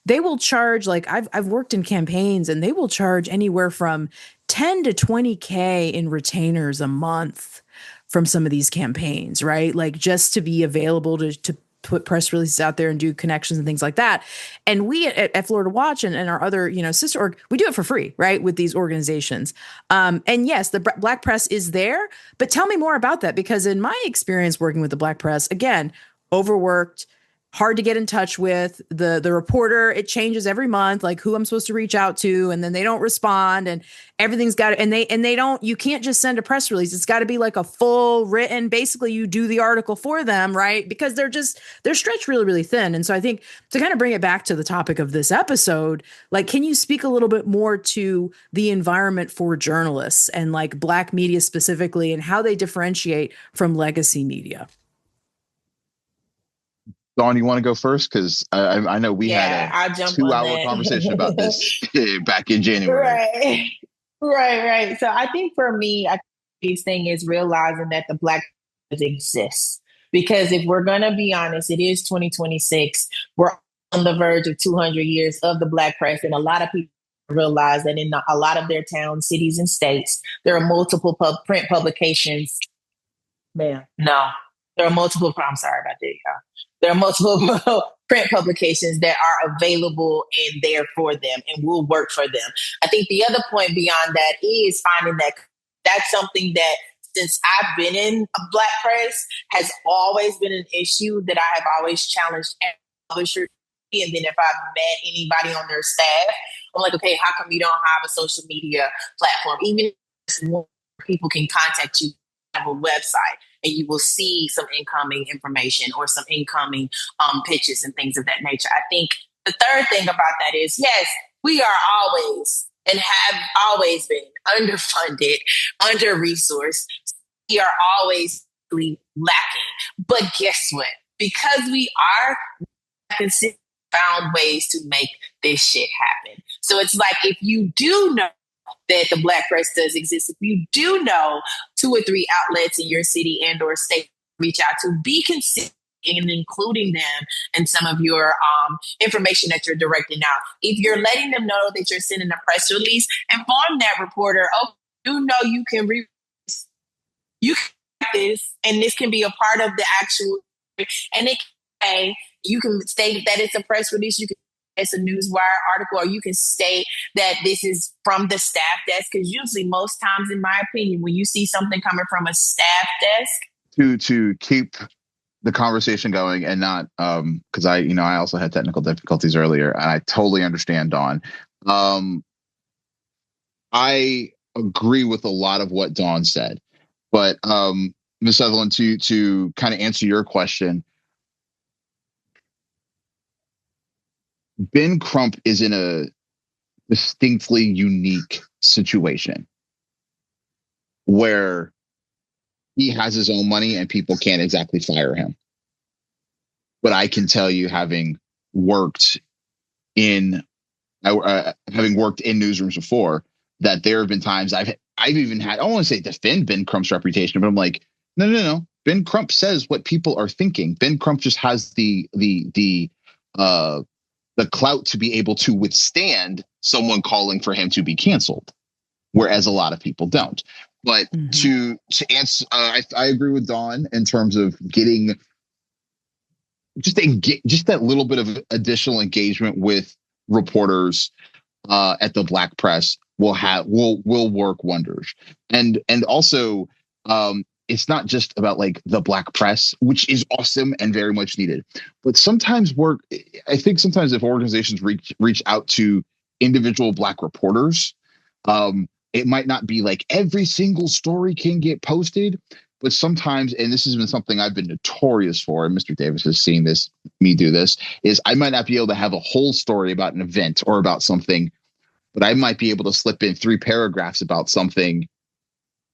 they will charge, I've worked in campaigns, and they will charge anywhere from 10 to 20K in retainers a month from some of these campaigns, right? Just to be available to put press releases out there and do connections and things like that. And we at Florida Watch and our other, sister org, we do it for free, right? With these organizations. And yes, the Black press is there, but tell me more about that, because in my experience working with the Black press, again, overworked, hard to get in touch with the reporter. It changes every month, who I'm supposed to reach out to, and then they don't respond, and everything's got to, and they don't, you can't just send a press release. It's got to be a full written, basically you do the article for them, right? Because they're stretched really, really thin. And so I think to kind of bring it back to the topic of this episode, can you speak a little bit more to the environment for journalists and Black media specifically, and how they differentiate from legacy media? Dawn, you want to go first? Because I know we had a 2-hour conversation about this back in January. Right. So I think for me, the biggest thing is realizing that the Black exists. Because if we're going to be honest, it is 2026. We're on the verge of 200 years of the Black press. And a lot of people realize that in a lot of their towns, cities, and states, there are multiple print publications. Man, no, there are multiple. I'm sorry about that, y'all. There are multiple print publications that are available and there for them and will work for them. I think the other point beyond that is finding that that's something that, since I've been in a Black press, has always been an issue that I have always challenged every publisher. And then if I've met anybody on their staff, I'm like, okay, how come you don't have a social media platform? Even if people can contact you, have a website, and you will see some incoming information or some incoming pitches and things of that nature. I think the third thing about that is, yes, we are always and have always been underfunded, under-resourced. We are always lacking. But guess what? Because we are consistent, found ways to make this shit happen. So it's like, if you do know that the Black press does exist, if you do know 2 or 3 outlets in your city and or state, reach out to, be consistent in including them in some of your information that you're directing out. If you're letting them know that you're sending a press release, inform that reporter, oh, you know you can read this. You can read this, and this can be a part of the actual, and it can, you can state that it's a press release, you can it's a Newswire article, or you can state that this is from the staff desk, because usually, most times, in my opinion, when you see something coming from a staff desk, to keep the conversation going and not because I also had technical difficulties earlier, and I totally understand, Dawn. I agree with a lot of what Dawn said, but Ms. Evelyn, to kind of answer your question, Ben Crump is in a distinctly unique situation where he has his own money and people can't exactly fire him. But I can tell you, having worked in newsrooms before, that there have been times I've even had, I don't want to say defend Ben Crump's reputation, but I'm like, no. Ben Crump says what people are thinking. Ben Crump just has the clout to be able to withstand someone calling for him to be canceled, whereas a lot of people don't. But to answer, I agree with Dawn in terms of getting just that little bit of additional engagement with reporters at the Black press will work wonders. And also, it's not just about like the Black press, which is awesome and very much needed, but sometimes I think sometimes if organizations reach out to individual Black reporters, it might not be like every single story can get posted, but sometimes, and this has been something I've been notorious for, and Mr. Davis has seen me do this, is I might not be able to have a whole story about an event or about something, but I might be able to slip in 3 paragraphs about something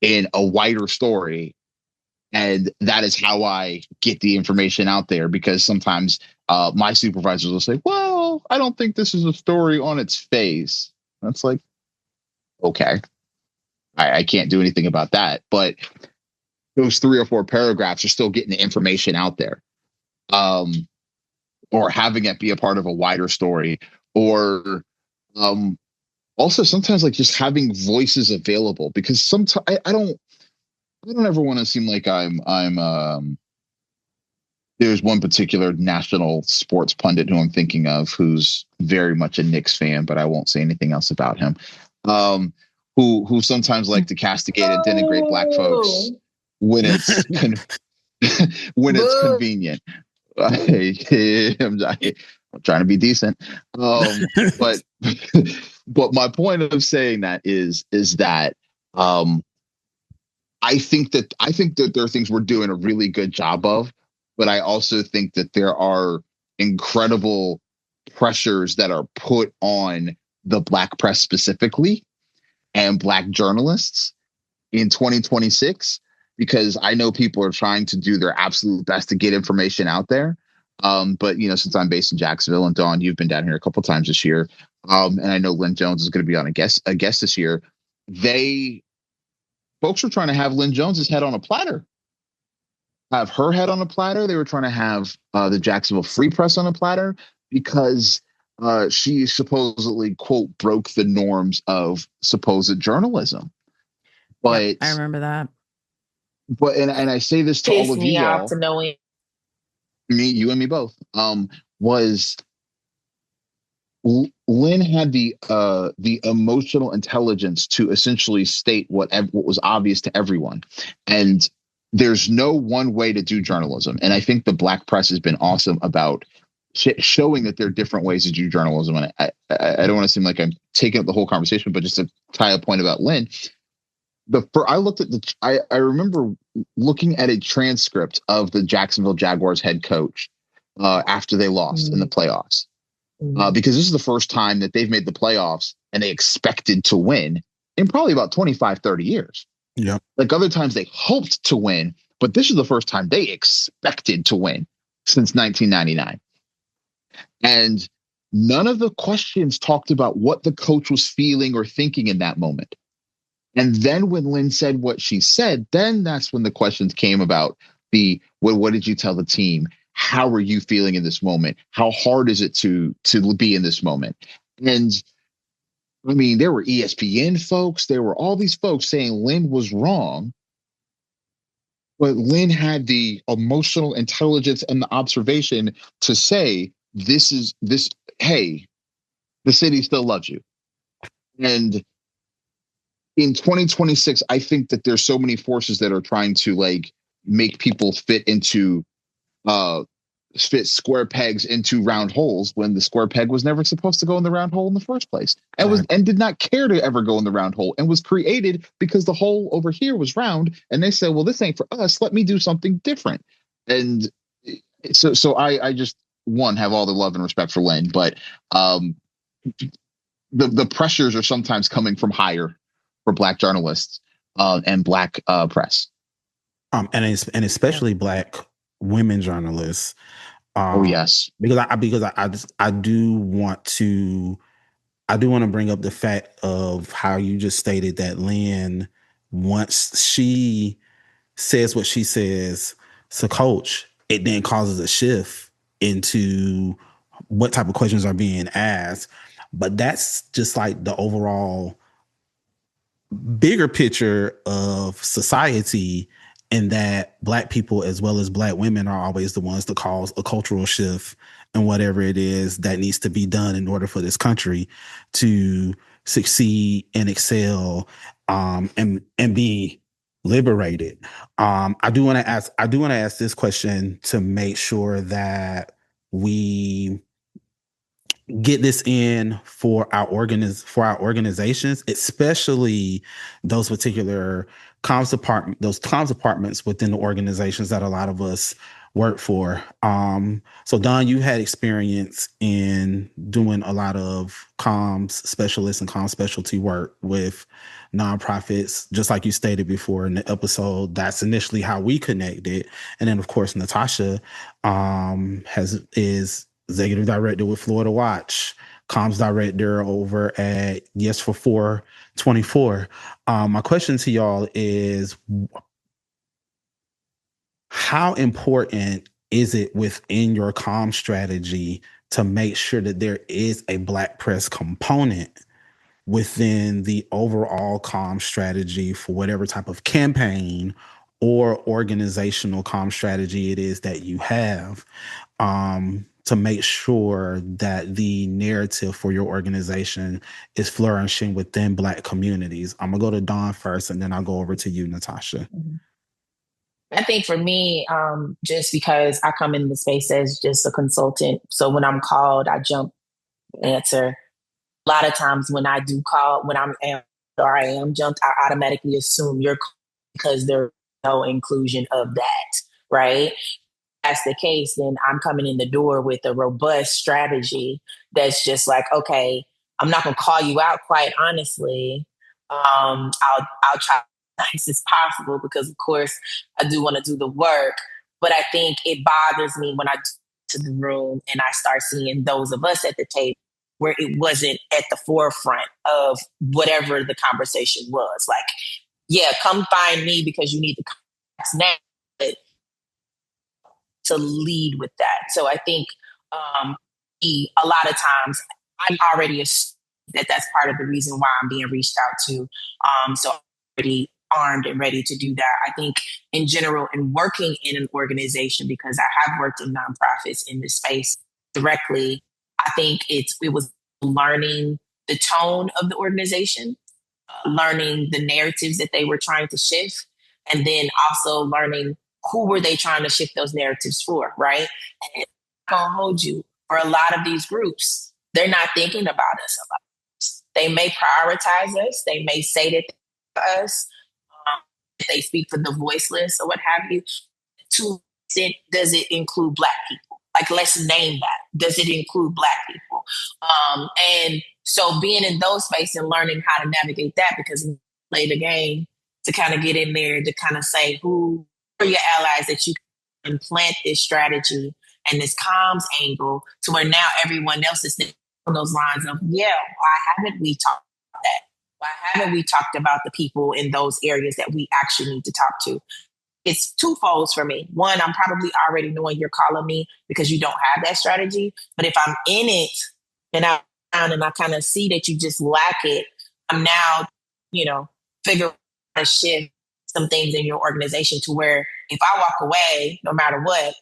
in a wider story. And that is how I get the information out there, because sometimes my supervisors will say, well, I don't think this is a story on its face. That's like, okay, I can't do anything about that. But those 3 or 4 paragraphs are still getting the information out there, or having it be a part of a wider story, or also sometimes like just having voices available, because sometimes I don't ever want to seem like I'm there's one particular national sports pundit who I'm thinking of who's very much a Knicks fan, but I won't say anything else about him. Who sometimes like to castigate and denigrate Black folks when it's convenient. I'm trying to be decent. But my point of saying that is that I think that there are things we're doing a really good job of, but I also think that there are incredible pressures that are put on the Black press specifically and Black journalists in 2026, because I know people are trying to do their absolute best to get information out there. But since I'm based in Jacksonville, and Dawn, you've been down here a couple times this year, and I know Lynn Jones is going to be on a guest this year. Folks were trying to have Lynn Jones's head on a platter, have her head on a platter. They were trying to have the Jacksonville Free Press on a platter, because she supposedly, quote, broke the norms of supposed journalism. But yep, I remember that. But and I say this to all of you all, to knowing you and me both, was Lynn had the emotional intelligence to essentially state what was obvious to everyone, and there's no one way to do journalism. And I think the Black press has been awesome about showing that there are different ways to do journalism. And I don't want to seem like I'm taking up the whole conversation, but just to tie a point about Lynn, I remember looking at a transcript of the Jacksonville Jaguars head coach after they lost in the playoffs. Because this is the first time that they've made the playoffs and they expected to win in probably about 25, 30 years. Yeah. Like other times they hoped to win, but this is the first time they expected to win since 1999. And none of the questions talked about what the coach was feeling or thinking in that moment. And then when Lynn said what she said, then that's when the questions came about what did you tell the team? How are you feeling in this moment? How hard is it to be in this moment? And I mean, there were ESPN folks. There were all these folks saying Lynn was wrong. But Lynn had the emotional intelligence and the observation to say, hey, the city still loves you. And in 2026, I think that there's so many forces that are trying to like make people fit square pegs into round holes when the square peg was never supposed to go in the round hole in the first place, and did not care to ever go in the round hole, and was created because the hole over here was round, and they said, well, this ain't for us, let me do something different. And so I just have all the love and respect for Lynn, but the pressures are sometimes coming from higher for Black journalists and Black press, and especially Black women journalists. Yes, because I do want to bring up the fact of how you just stated that Lynn, once she says what she says to coach, it then causes a shift into what type of questions are being asked. But that's just like the overall bigger picture of society, in that Black people as well as Black women are always the ones to cause a cultural shift in whatever it is that needs to be done in order for this country to succeed and excel, and be liberated. I do want to ask this question to make sure that we get this in for our organizations, especially those particular comms departments within the organizations that a lot of us work for. So Dawn, you had experience in doing a lot of comms specialists and comms specialty work with nonprofits, just like you stated before in the episode. That's initially how we connected. And then of course, Natasha is executive director with Florida Watch, comms director over at Yes for 424. My question to y'all is, how important is it within your comm strategy to make sure that there is a Black press component within the overall comm strategy for whatever type of campaign or organizational comm strategy it is that you have, to make sure that the narrative for your organization is flourishing within Black communities? I'm gonna go to Dawn first, and then I'll go over to you, Natasha. I think for me, just because I come in the space as just a consultant, so when I'm called, I jump, answer. A lot of times when I do call, when I am jumped, I automatically assume you're because there's no inclusion of that, right? That's the case, then I'm coming in the door with a robust strategy that's just like, okay, I'm not going to call you out, quite honestly. I'll try as nice as possible because, of course, I do want to do the work. But I think it bothers me when I get to the room and I start seeing those of us at the table where it wasn't at the forefront of whatever the conversation was. Like, yeah, come find me because you need the context now. But to lead with that. So I think a lot of times I'm already assumed that that's part of the reason why I'm being reached out to. So I'm already armed and ready to do that. I think in general, in working in an organization, because I have worked in nonprofits in this space directly, I think it was learning the tone of the organization, learning the narratives that they were trying to shift, and then also learning who were they trying to shift those narratives for, right? And I'm gonna hold you, for a lot of these groups, they're not thinking about us a lot. They may prioritize us, they may say that to us, they speak for the voiceless or what have you. To extent, does it include Black people? Like, let's name that. Does it include Black people? And so being in those spaces and learning how to navigate that, because we play the game to kind of get in there to kind of say who are your allies that you can implant this strategy and this comms angle to where now everyone else is thinking on those lines of, yeah, why haven't we talked about that? Why haven't we talked about the people in those areas that we actually need to talk to? It's twofold for me. One, I'm probably already knowing you're calling me because you don't have that strategy. But if I'm in it and I kind of see that you just lack it, I'm now, figure out how to shift some things in your organization to where if I walk away, no matter what,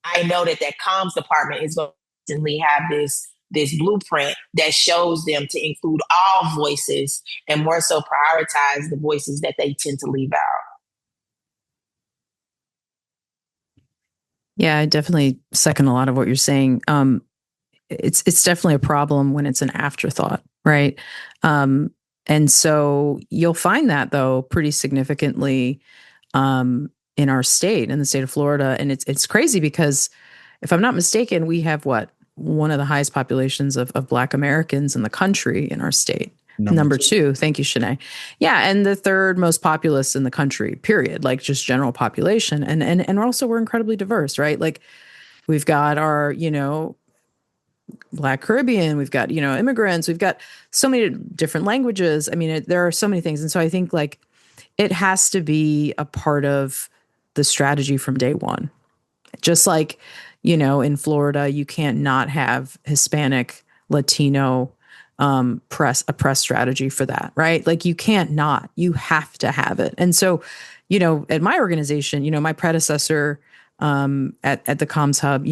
I know that comms department is going to have this blueprint that shows them to include all voices and more so prioritize the voices that they tend to leave out. Yeah, I definitely second a lot of what you're saying. It's definitely a problem when it's an afterthought, right? And so you'll find that, though, pretty significantly in our state, in the state of Florida. And it's crazy because if I'm not mistaken, we have one of the highest populations of Black Americans in the country in our state. Number two. Thank you, Shanae. Yeah. And the third most populous in the country, period, like just general population. And also we're incredibly diverse, right? Like we've got our, Black Caribbean, we've got, immigrants, we've got so many different languages. I mean, there are so many things. And so I think like it has to be a part of the strategy from day one. Just like, in Florida, you can't not have Hispanic, Latino, press strategy for that, right? Like you can't not, you have to have it. And so, at my organization, my predecessor, at the Comms Hub,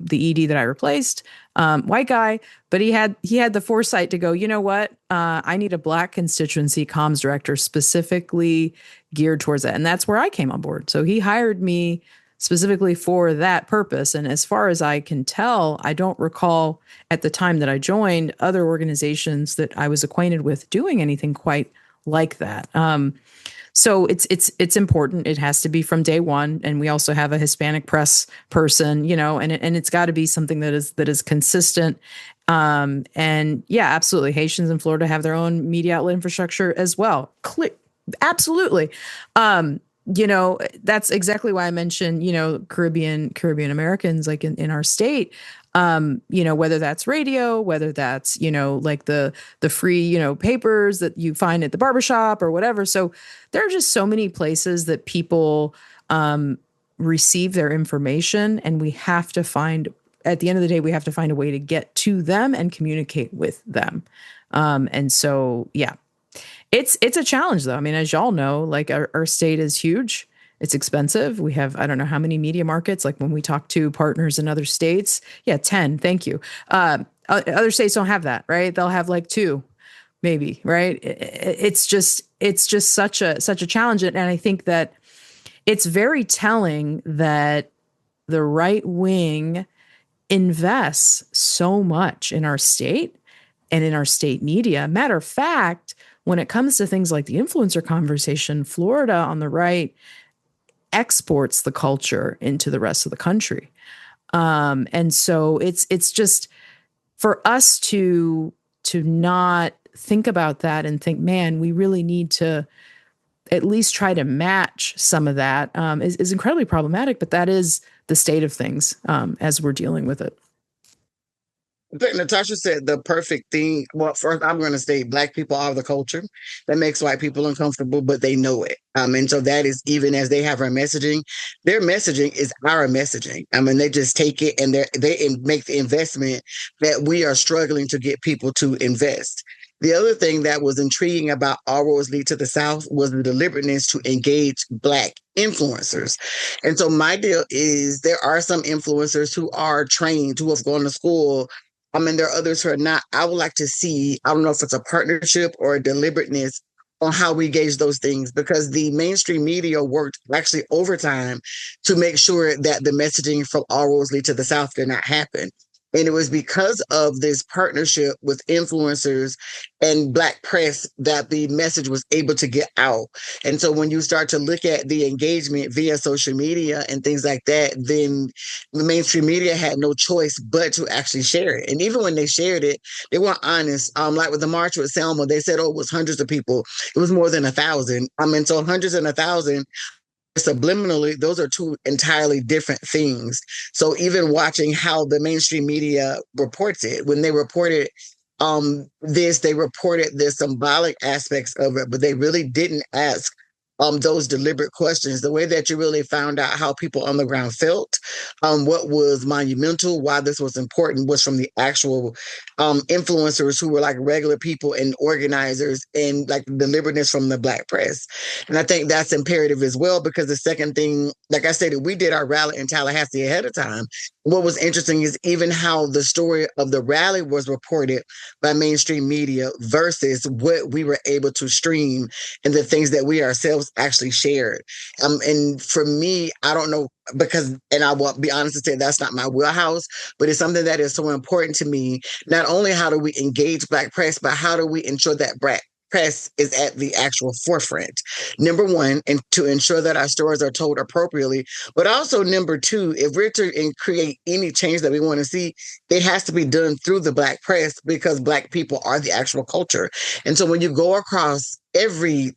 the ED that I replaced, white guy, but he had the foresight to go, you know what? I need a Black constituency comms director specifically geared towards that. And that's where I came on board. So he hired me specifically for that purpose. And as far as I can tell, I don't recall at the time that I joined other organizations that I was acquainted with doing anything quite like that. So it's important. It has to be from day one. And we also have a Hispanic press person, and it's got to be something that is consistent. And yeah, absolutely. Haitians in Florida have their own media outlet infrastructure as well. Absolutely. That's exactly why I mentioned, Caribbean Americans, like in our state, whether that's radio, whether that's, like the free, papers that you find at the barbershop or whatever. So there are just so many places that people, receive their information, and we have to find, at the end of the day, we have to find a way to get to them and communicate with them. And so, yeah. It's a challenge, though. I mean, as y'all know, like our state is huge. It's expensive. We have, I don't know how many media markets. Like when we talk to partners in other states, 10. Thank you. Other states don't have that, right? They'll have like 2, maybe, right? It's just such a challenge. And I think that it's very telling that the right wing invests so much in our state and in our state media. Matter of fact, when it comes to things like the influencer conversation, Florida on the right exports the culture into the rest of the country. And so it's just for us to not think about that and think, man, we really need to at least try to match some of that is incredibly problematic. But that is the state of things as we're dealing with it. I think Natasha said the perfect thing. Well, first, I'm going to say Black people are the culture that makes white people uncomfortable, but they know it. And so that is even as they have our messaging, their messaging is our messaging. I mean, they just take it and they make the investment that we are struggling to get people to invest. The other thing that was intriguing about All Roads Lead to the South was the deliberateness to engage Black influencers. And so my deal is there are some influencers who are trained, who have gone to school. I mean, there are others who are not. I would like to see, I don't know if it's a partnership or a deliberateness on how we gauge those things, because the mainstream media worked actually overtime to make sure that the messaging from All Roads Lead to the South did not happen. And it was because of this partnership with influencers and Black press that the message was able to get out. And so when you start to look at the engagement via social media and things like that, then the mainstream media had no choice but to actually share it. And even when they shared it, they weren't honest. Like with the march with Selma, they said, oh, it was hundreds of people. It was more than 1,000. I mean, so hundreds and 1,000. Subliminally, those are two entirely different things. So even watching how the mainstream media reports it, when they reported they reported the symbolic aspects of it, but they really didn't ask those deliberate questions. The way that you really found out how people on the ground felt, what was monumental, why this was important, was from the actual influencers who were like regular people and organizers, and like the deliberateness from the Black press. And I think that's imperative as well, because the second thing, like I said, we did our rally in Tallahassee ahead of time. What was interesting is even how the story of the rally was reported by mainstream media versus what we were able to stream and the things that we ourselves actually shared. And for me, I don't know, because, and I will be honest and say that's not my wheelhouse, but it's something that is so important to me. Not only how do we engage Black press, but how do we ensure that Black press is at the actual forefront, number one, and to ensure that our stories are told appropriately. But also, number two, if we're to create any change that we want to see, it has to be done through the Black press, because Black people are the actual culture. And so when you go across every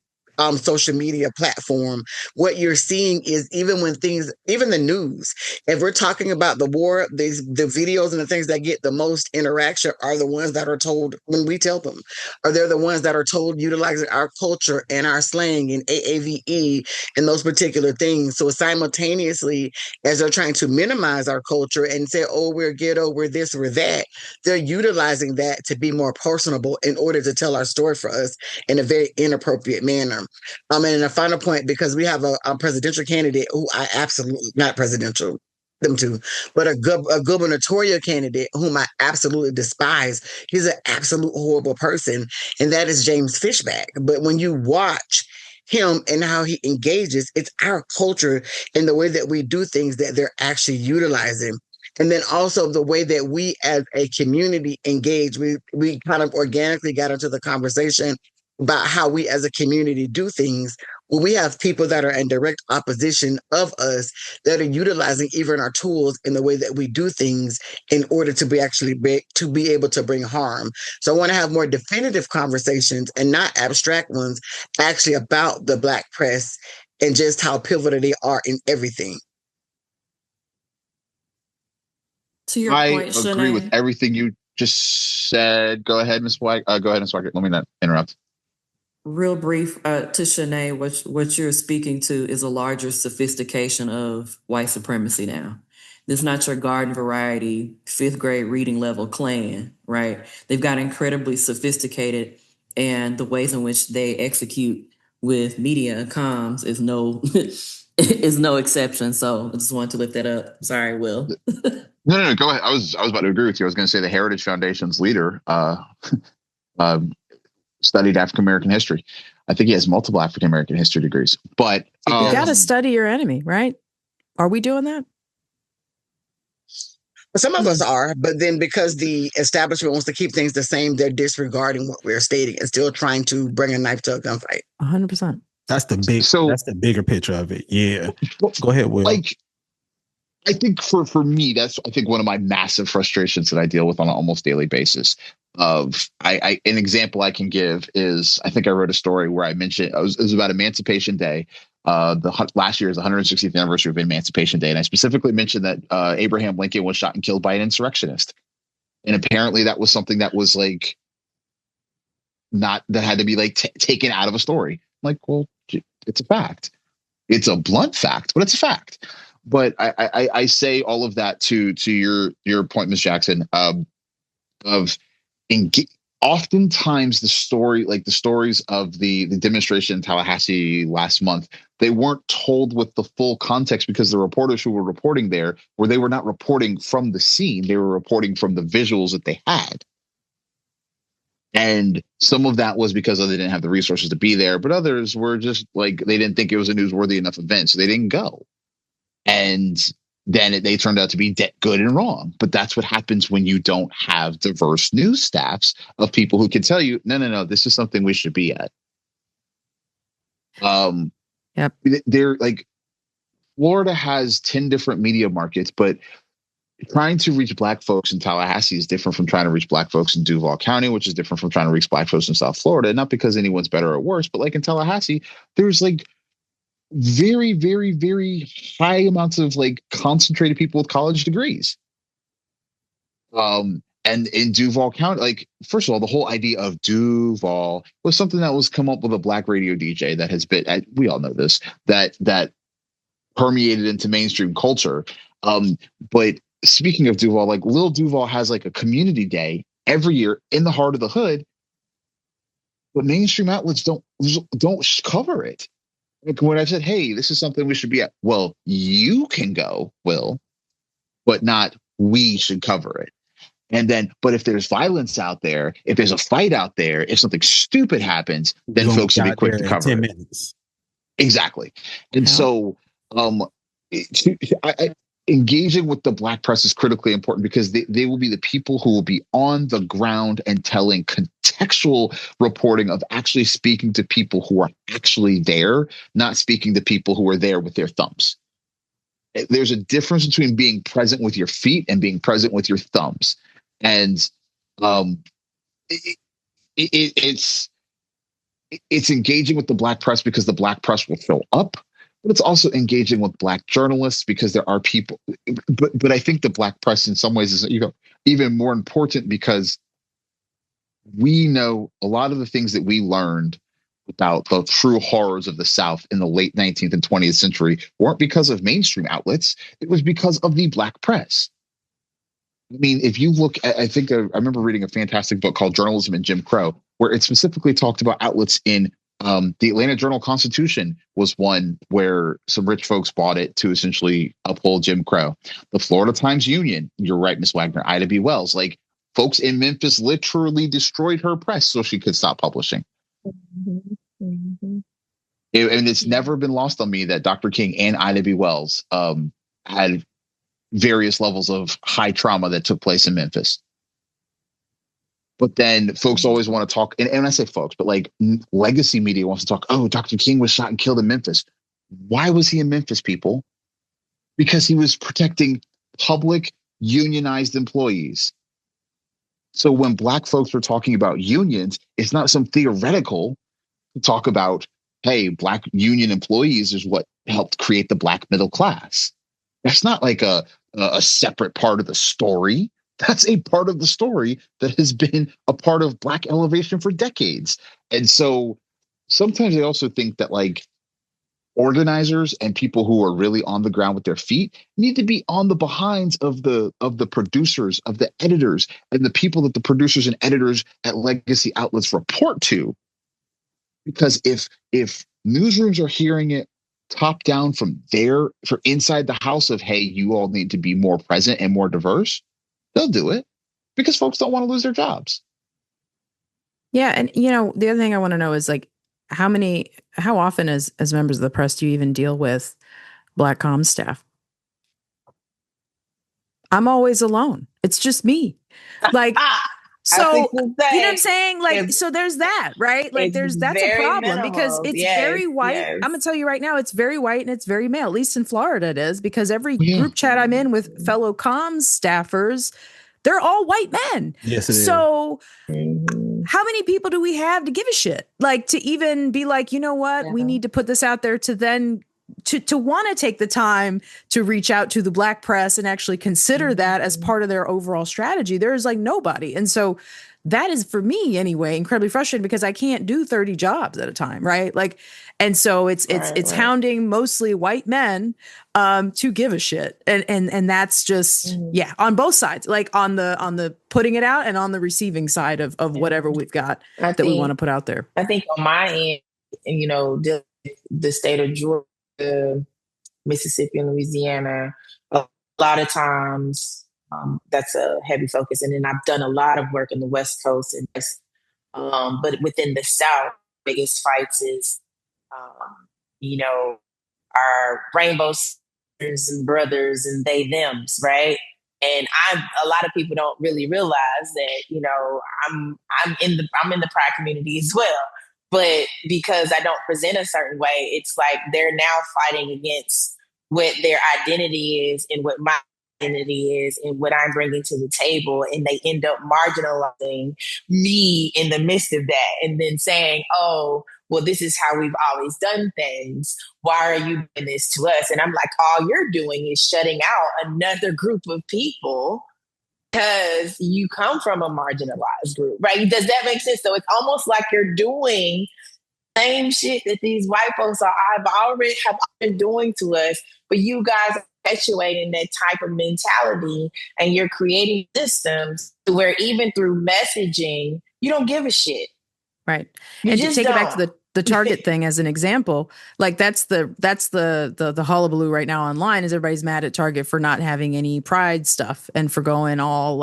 social media platform, what you're seeing is even the news, if we're talking about the war, the videos and the things that get the most interaction are the ones that are told when we tell them, or they're the ones that are told utilizing our culture and our slang and AAVE and those particular things. So simultaneously, as they're trying to minimize our culture and say, oh, we're ghetto, we're this, we're that, they're utilizing that to be more personable in order to tell our story for us in a very inappropriate manner. And a final point, because we have a presidential candidate who I absolutely, not presidential, them two, but a gubernatorial candidate whom I absolutely despise. He's an absolute horrible person, and that is James Fishback. But when you watch him and how he engages, it's our culture and the way that we do things that they're actually utilizing. And then also the way that we as a community engage, we kind of organically got into the conversation about how we as a community do things. Well, we have people that are in direct opposition of us that are utilizing even our tools in the way that we do things in order to be able to bring harm. So I want to have more definitive conversations and not abstract ones, actually about the Black press and just how pivotal they are in everything. To your point, I agree with everything you just said. Go ahead, Ms. White. Go ahead, Ms. White. Let me not interrupt. Real brief to Shanae, what you're speaking to is a larger sophistication of white supremacy now. This is not your garden variety, 5th grade reading level Klan, right? They've got incredibly sophisticated, and the ways in which they execute with media and comms is no exception. So I just wanted to lift that up. Sorry, Will. No, go ahead. I was about to agree with you. I was going to say the Heritage Foundation's leader studied African American history. I think he has multiple African American history degrees. But you got to study your enemy, right? Are we doing that? Some of us are, but then because the establishment wants to keep things the same, they're disregarding what we're stating and still trying to bring a knife to a gunfight. 100%. That's the bigger picture of it. Yeah. Go ahead, Will. I think for me, that's one of my massive frustrations that I deal with on an almost daily basis. An example I can give is, I think I wrote a story where I mentioned it was about Emancipation Day. Last year is the 160th anniversary of Emancipation Day, and I specifically mentioned that Abraham Lincoln was shot and killed by an insurrectionist. And apparently that was something that was like, that had to be like taken out of a story. Like, well, it's a fact. It's a blunt fact, but it's a fact. But I say all of that to your point, Ms. Jackson, of oftentimes the stories of the demonstration in Tallahassee last month, they weren't told with the full context because the reporters who were reporting there they were not reporting from the scene. They were reporting from the visuals that they had. And some of that was because they didn't have the resources to be there, but others were just like, they didn't think it was a newsworthy enough event, so they didn't go. And then they turned out to be good and wrong. But that's what happens when you don't have diverse news staffs of people who can tell you, no, this is something we should be at. Yep. They're like, Florida has 10 different media markets, but trying to reach Black folks in Tallahassee is different from trying to reach Black folks in Duval County, which is different from trying to reach Black folks in South Florida. Not because anyone's better or worse, but like in Tallahassee, there's like very, very, very high amounts of like concentrated people with college degrees. And in Duval County, like, first of all, the whole idea of Duval was something that was come up with a Black radio DJ that has been, we all know this, that permeated into mainstream culture. But speaking of Duval, like Lil Duval has like a community day every year in the heart of the hood, but mainstream outlets don't cover it. Like when I said, hey, this is something we should be at. Well, you can go, Will, but not we should cover it. And then, but if there's violence out there, if there's a fight out there, if something stupid happens, then folks will be quick to cover 10 minutes. Exactly. And so engaging with the Black press is critically important because they will be the people who will be on the ground and telling contextual reporting of actually speaking to people who are actually there, not speaking to people who are there with their thumbs. There's a difference between being present with your feet and being present with your thumbs. And it's engaging with the Black press because the Black press will show up. But it's also engaging with Black journalists because there are people. But I think the Black press in some ways is even more important because we know a lot of the things that we learned about the true horrors of the South in the late 19th and 20th century weren't because of mainstream outlets. It was because of the Black press. I mean, if you look at, I remember reading a fantastic book called Journalism and Jim Crow, where it specifically talked about outlets in the Atlanta Journal-Constitution was one where some rich folks bought it to essentially uphold Jim Crow. The Florida Times-Union, you're right, Ms. Wagner, Ida B. Wells, like folks in Memphis literally destroyed her press so she could stop publishing. And it's never been lost on me that Dr. King and Ida B. Wells had various levels of high trauma that took place in Memphis. But then folks always want to talk, and I say folks, but like legacy media wants to talk, oh, Dr. King was shot and killed in Memphis. Why was he in Memphis, people? Because he was protecting public unionized employees. So when Black folks are talking about unions, it's not some theoretical to talk about, hey, Black union employees is what helped create the Black middle class. That's not like a separate part of the story. That's a part of the story that has been a part of Black elevation for decades. And so sometimes I also think that like organizers and people who are really on the ground with their feet need to be on the behinds of the producers, of the editors, and the people that the producers and editors at legacy outlets report to. Because if newsrooms are hearing it top down from inside the house of, hey, you all need to be more present and more diverse, they'll do it because folks don't want to lose their jobs. Yeah. And, the other thing I want to know is like, how often as members of the press do you even deal with Black comm staff? I'm always alone. It's just me. Like, so, you know what I'm saying? Like, so there's that, right? Like that's a problem minimal. Because it's very white. Yes. I'm going to tell you right now, it's very white and it's very male, at least in Florida it is, because every group chat I'm in with fellow comms staffers, they're all white men. Yes, it is. So how many people do we have to give a shit? Like to even be like, you know what? We need to put this out there to then to want to take the time to reach out to the Black press and actually consider that as part of their overall strategy, there's like nobody. And so that is, for me anyway, incredibly frustrating because I can't do 30 jobs at a time, right? Like, and so it's hounding mostly white men to give a shit, and that's just on both sides, like on the putting it out and on the receiving side of whatever we've got that we want to put out there. I think on my end, and the state of Georgia, Mississippi, and Louisiana, a lot of times. That's a heavy focus. And then I've done a lot of work in the West Coast, and but within the South, biggest fights is, our rainbow sisters and brothers and they thems, right? And a lot of people don't really realize that, I'm in the pride community as well. But because I don't present a certain way, it's like they're now fighting against what their identity is and what my identity is and what I'm bringing to the table, and they end up marginalizing me in the midst of that, and then saying, "Oh, well, this is how we've always done things. Why are you doing this to us?" And I'm like, all you're doing is shutting out another group of people because you come from a marginalized group, right? Does that make sense? So it's almost like you're doing same shit that these white folks have been doing to us, but you guys are perpetuating that type of mentality, and you're creating systems where even through messaging, you don't give a shit. Right. And to take it back to the Target thing as an example, like that's the hullabaloo right now online is everybody's mad at Target for not having any pride stuff and for going all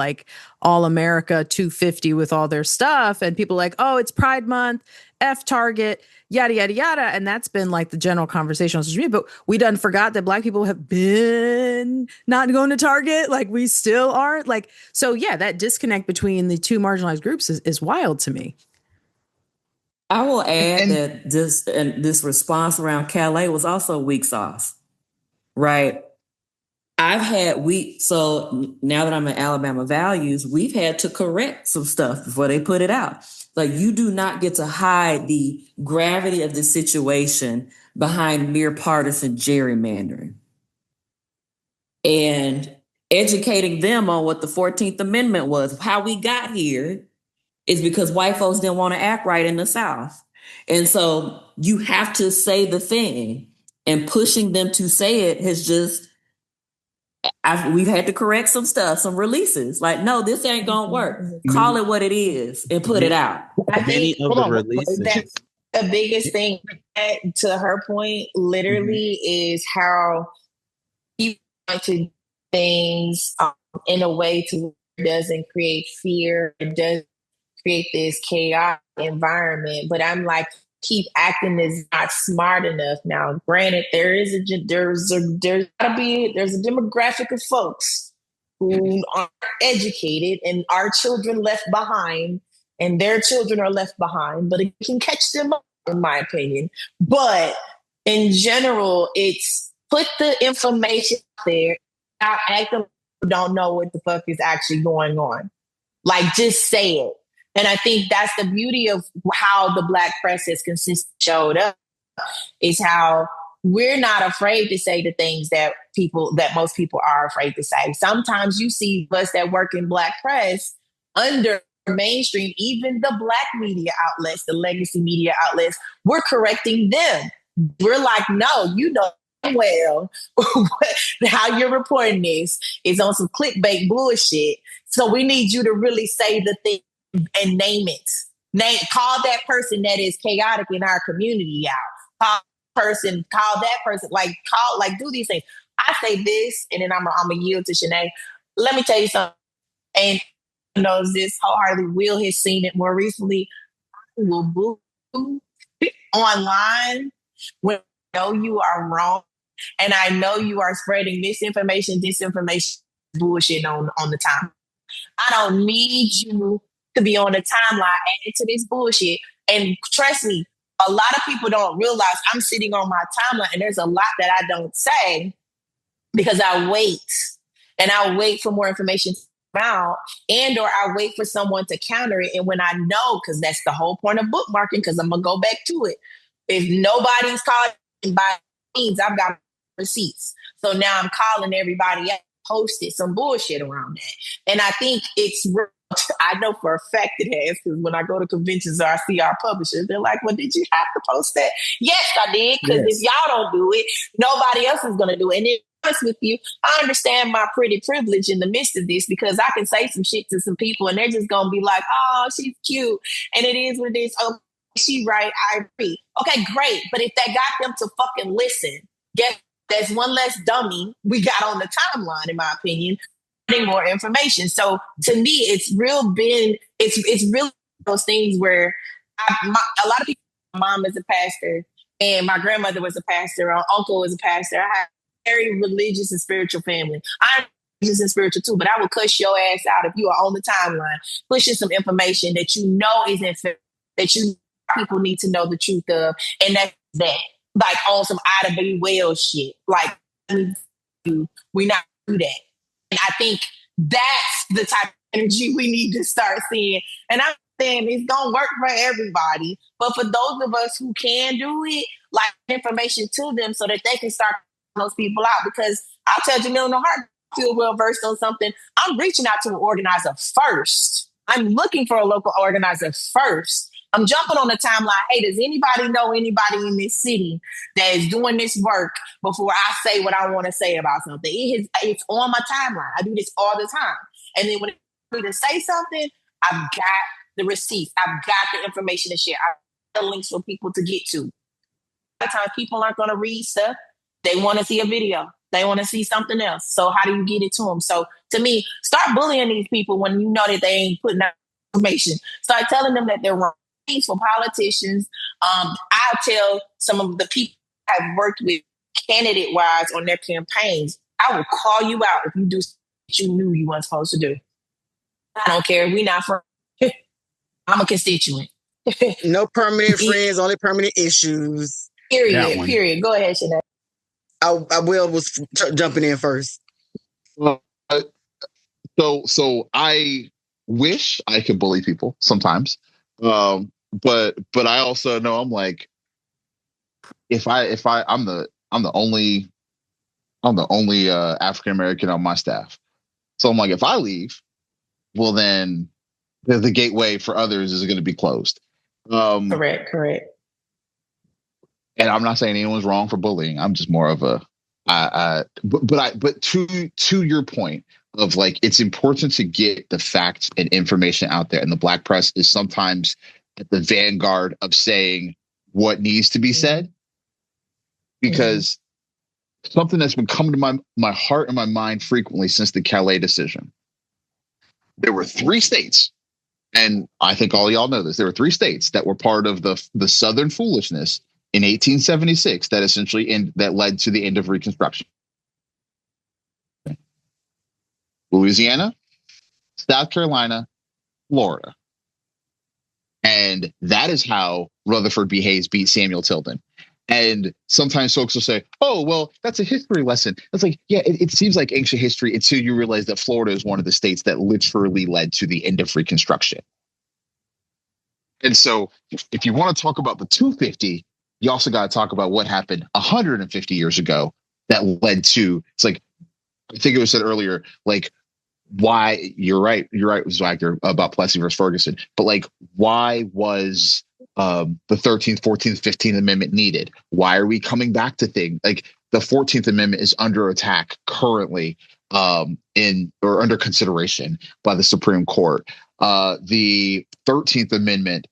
America 250 with all their stuff. And people like, oh, it's Pride Month, F Target, yada, yada, yada. And that's been like the general conversation on social media. But we done forgot that Black people have been not going to Target. Like we still aren't. Like, so yeah, that disconnect between the two marginalized groups is wild to me. I will add that this response around Calais was also weak sauce, right? So now that I'm in Alabama Values, we've had to correct some stuff before they put it out. Like, you do not get to hide the gravity of the situation behind mere partisan gerrymandering. And educating them on what the 14th Amendment was, how we got here, is because white folks didn't want to act right in the South. And so you have to say the thing, and pushing them to say it has just, we've had to correct some stuff, some releases. Like, no, this ain't going to work. Call it what it is and put it out. I think that's the biggest thing, to her point, literally, is how you want to do things in a way to it doesn't create fear. It doesn't create this chaotic environment, but I'm like, keep acting as not smart enough. Now, granted, there's a demographic of folks who aren't educated and our children left behind, and their children are left behind, but it can catch them up, in my opinion. But in general, it's put the information out there, out acting like you don't know what the fuck is actually going on. Like, just say it. And I think that's the beauty of how the Black press has consistently showed up, is how we're not afraid to say the things that most people are afraid to say. Sometimes you see us that work in Black press under mainstream, even the Black media outlets, the legacy media outlets, we're correcting them. We're like, no, you know well how you're reporting this is on some clickbait bullshit. So we need you to really say the thing and name it. Call that person that is chaotic in our community out. Call that person, do these things. I say this, and then I'm gonna yield to Shanae. Let me tell you something. And knows this wholeheartedly. Will has seen it more recently. I will boo online when I know you are wrong, and I know you are spreading misinformation, disinformation, bullshit on the time. I don't need you to be on the timeline adding to this bullshit. And trust me, a lot of people don't realize I'm sitting on my timeline, and there's a lot that I don't say because I wait. And I wait for more information to come out, and or I wait for someone to counter it. And when I know, because that's the whole point of bookmarking, because I'm going to go back to it. If nobody's called by means I've got receipts. So now I'm calling everybody up, posted some bullshit around that. And I think it's real. I know for a fact it has, because when I go to conventions or I see our publishers, they're like, well, did you have to post that? Yes, I did, because if y'all don't do it, nobody else is going to do it. And then, honest with you, I understand my pretty privilege in the midst of this, because I can say some shit to some people and they're just going to be like, oh, she's cute. And it is what it is. Oh, she right. I agree. Okay, great. But if that got them to fucking listen, guess there's one less dummy we got on the timeline, in my opinion, getting more information. So to me, it's really those things where a lot of people, my mom is a pastor and my grandmother was a pastor, our uncle was a pastor. I have a very religious and spiritual family. I'm religious and spiritual too, but I will cuss your ass out if you are on the timeline pushing some information that you know isn't fair, that you people need to know the truth of, and that's that. Like on some Ida B. Wells shit. Like, we not do that. And I think that's the type of energy we need to start seeing. And I'm saying it's going to work for everybody. But for those of us who can do it, like information to them so that they can start those people out. Because I'll tell Jamil no heart, I feel well versed on something. I'm reaching out to an organizer first. I'm looking for a local organizer first. I'm jumping on the timeline. Hey, does anybody know anybody in this city that is doing this work before I say what I want to say about something? It's on my timeline. I do this all the time. And then when it's time to say something, I've got the receipts. I've got the information to share. I've got the links for people to get to. A lot of times people aren't going to read stuff. They want to see a video. They want to see something else. So how do you get it to them? So to me, start bullying these people when you know that they ain't putting out information. Start telling them that they're wrong. For politicians, I'll tell some of the people I've worked with candidate-wise on their campaigns, I will call you out if you do what you knew you weren't supposed to do. I don't care. We not friends. I'm a constituent. No permanent friends, only permanent issues. Period. Go ahead, Sinead. I was jumping in first. So I wish I could bully people sometimes. But I also know I'm like, I'm the only African American on my staff. So I'm like, if I leave, well then the gateway for others is going to be closed. Correct. And I'm not saying anyone's wrong for bullying. I'm just more of but to your point of like, it's important to get the facts and information out there. And the Black press is sometimes at the vanguard of saying what needs to be said, because something that's been coming to my heart and my mind frequently since the Calais decision. There were 3 states, and I think all y'all know this. There were 3 states that were part of the Southern foolishness in 1876 that essentially that led to the end of Reconstruction. Louisiana, South Carolina, Florida. And that is how Rutherford B. Hayes beat Samuel Tilden. And sometimes folks will say, oh, well, that's a history lesson. It's like, yeah, it seems like ancient history until you realize that Florida is one of the states that literally led to the end of Reconstruction. And so if you want to talk about the 250, you also got to talk about what happened 150 years ago that led to, it's like, I think it was said earlier, like, why you're right, Wagner, about Plessy versus Ferguson, but like, why was the 13th, 14th, 15th Amendment needed? Why are we coming back to things like the 14th Amendment is under attack currently or under consideration by the Supreme Court? The 13th Amendment,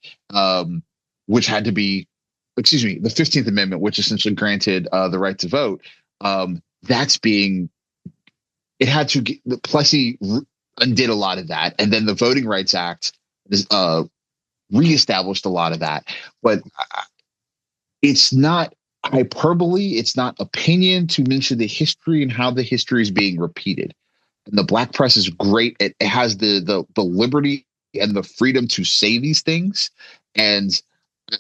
which had to be, the 15th Amendment, which essentially granted the right to vote, that's being, it had to get, the Plessy undid a lot of that. And then the Voting Rights Act reestablished a lot of that. But it's not hyperbole. It's not opinion to mention the history and how the history is being repeated. And the Black press is great. It has the liberty and the freedom to say these things. And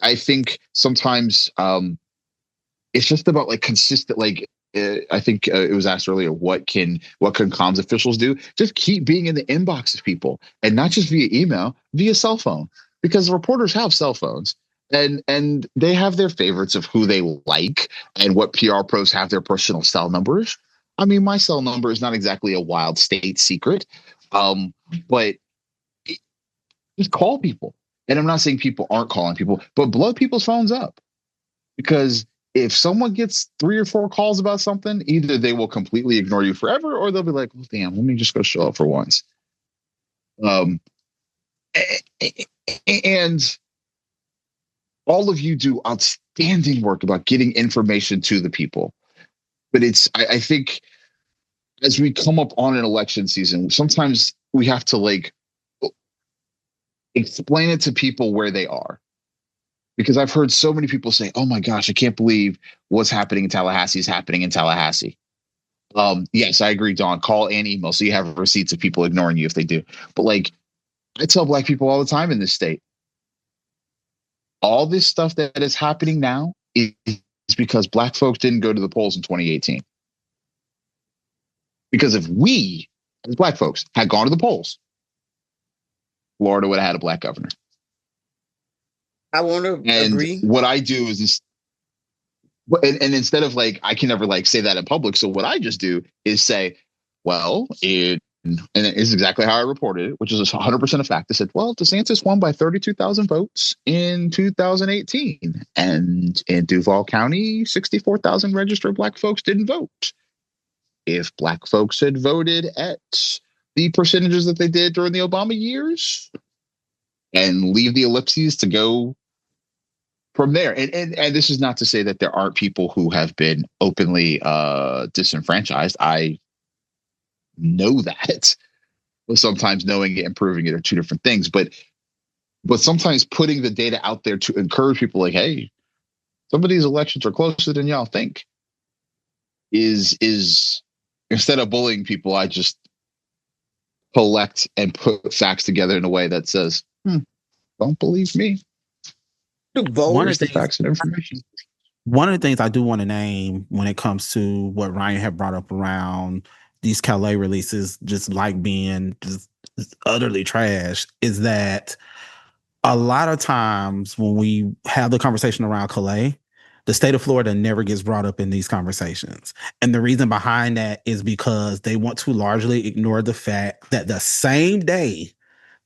I think sometimes it's just about like consistent, like, I think it was asked earlier, what can comms officials do? Just keep being in the inbox of people, and not just via email, via cell phone, because reporters have cell phones. And they have their favorites of who they like and what PR pros have their personal cell numbers. I mean, my cell number is not exactly a wild state secret, but just call people. And I'm not saying people aren't calling people, but blow people's phones up. Because if someone gets 3 or 4 calls about something, either they will completely ignore you forever, or they'll be like, well, damn, let me just go show up for once. And all of you do outstanding work about getting information to the people. But I think as we come up on an election season, sometimes we have to like explain it to people where they are. Because I've heard so many people say, oh my gosh, I can't believe what's happening in Tallahassee is happening in Tallahassee. Yes, I agree, Dawn. Call and email so you have receipts of people ignoring you if they do. But like, I tell Black people all the time in this state, all this stuff that is happening now is because Black folks didn't go to the polls in 2018. Because if we, as Black folks, had gone to the polls, Florida would have had a Black governor. I want to agree. What I do is and instead of like, I can never like say that in public. So what I just do is say, well, and it is exactly how I reported it, which is 100% a fact. I said, well, DeSantis won by 32,000 votes in 2018. And in Duval County, 64,000 registered Black folks didn't vote. If Black folks had voted at the percentages that they did during the Obama years and leave the ellipses to go from there. And this is not to say that there aren't people who have been openly disenfranchised. I know that. But sometimes knowing it and proving it are two different things. But sometimes putting the data out there to encourage people like, hey, some of these elections are closer than y'all think is instead of bullying people, I just collect and put facts together in a way that says, don't believe me. One of the facts and information. One of the things I do want to name when it comes to what Ryan had brought up around these Calais releases, just like being just utterly trash, is that a lot of times when we have the conversation around Calais, the state of Florida never gets brought up in these conversations. And the reason behind that is because they want to largely ignore the fact that the same day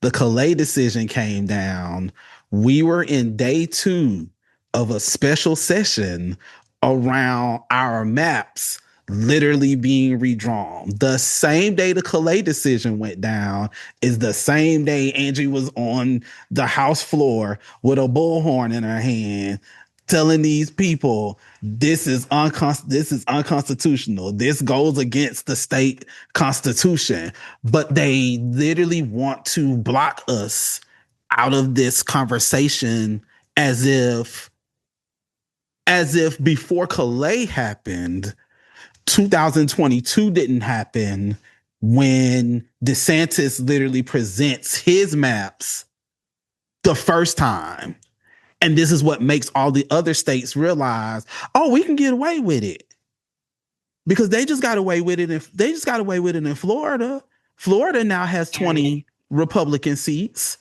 the Calais decision came down, we were in day 2 of a special session around our maps literally being redrawn. The same day the Calais decision went down is the same day Angie was on the House floor with a bullhorn in her hand telling these people this is unconstitutional. This goes against the state constitution. But they literally want to block us out of this conversation as if before Calais happened, 2022 didn't happen when DeSantis literally presents his maps the first time. And this is what makes all the other states realize, oh, we can get away with it. Because they just got away with it. They just got away with it in Florida. Florida now has 20 Republican seats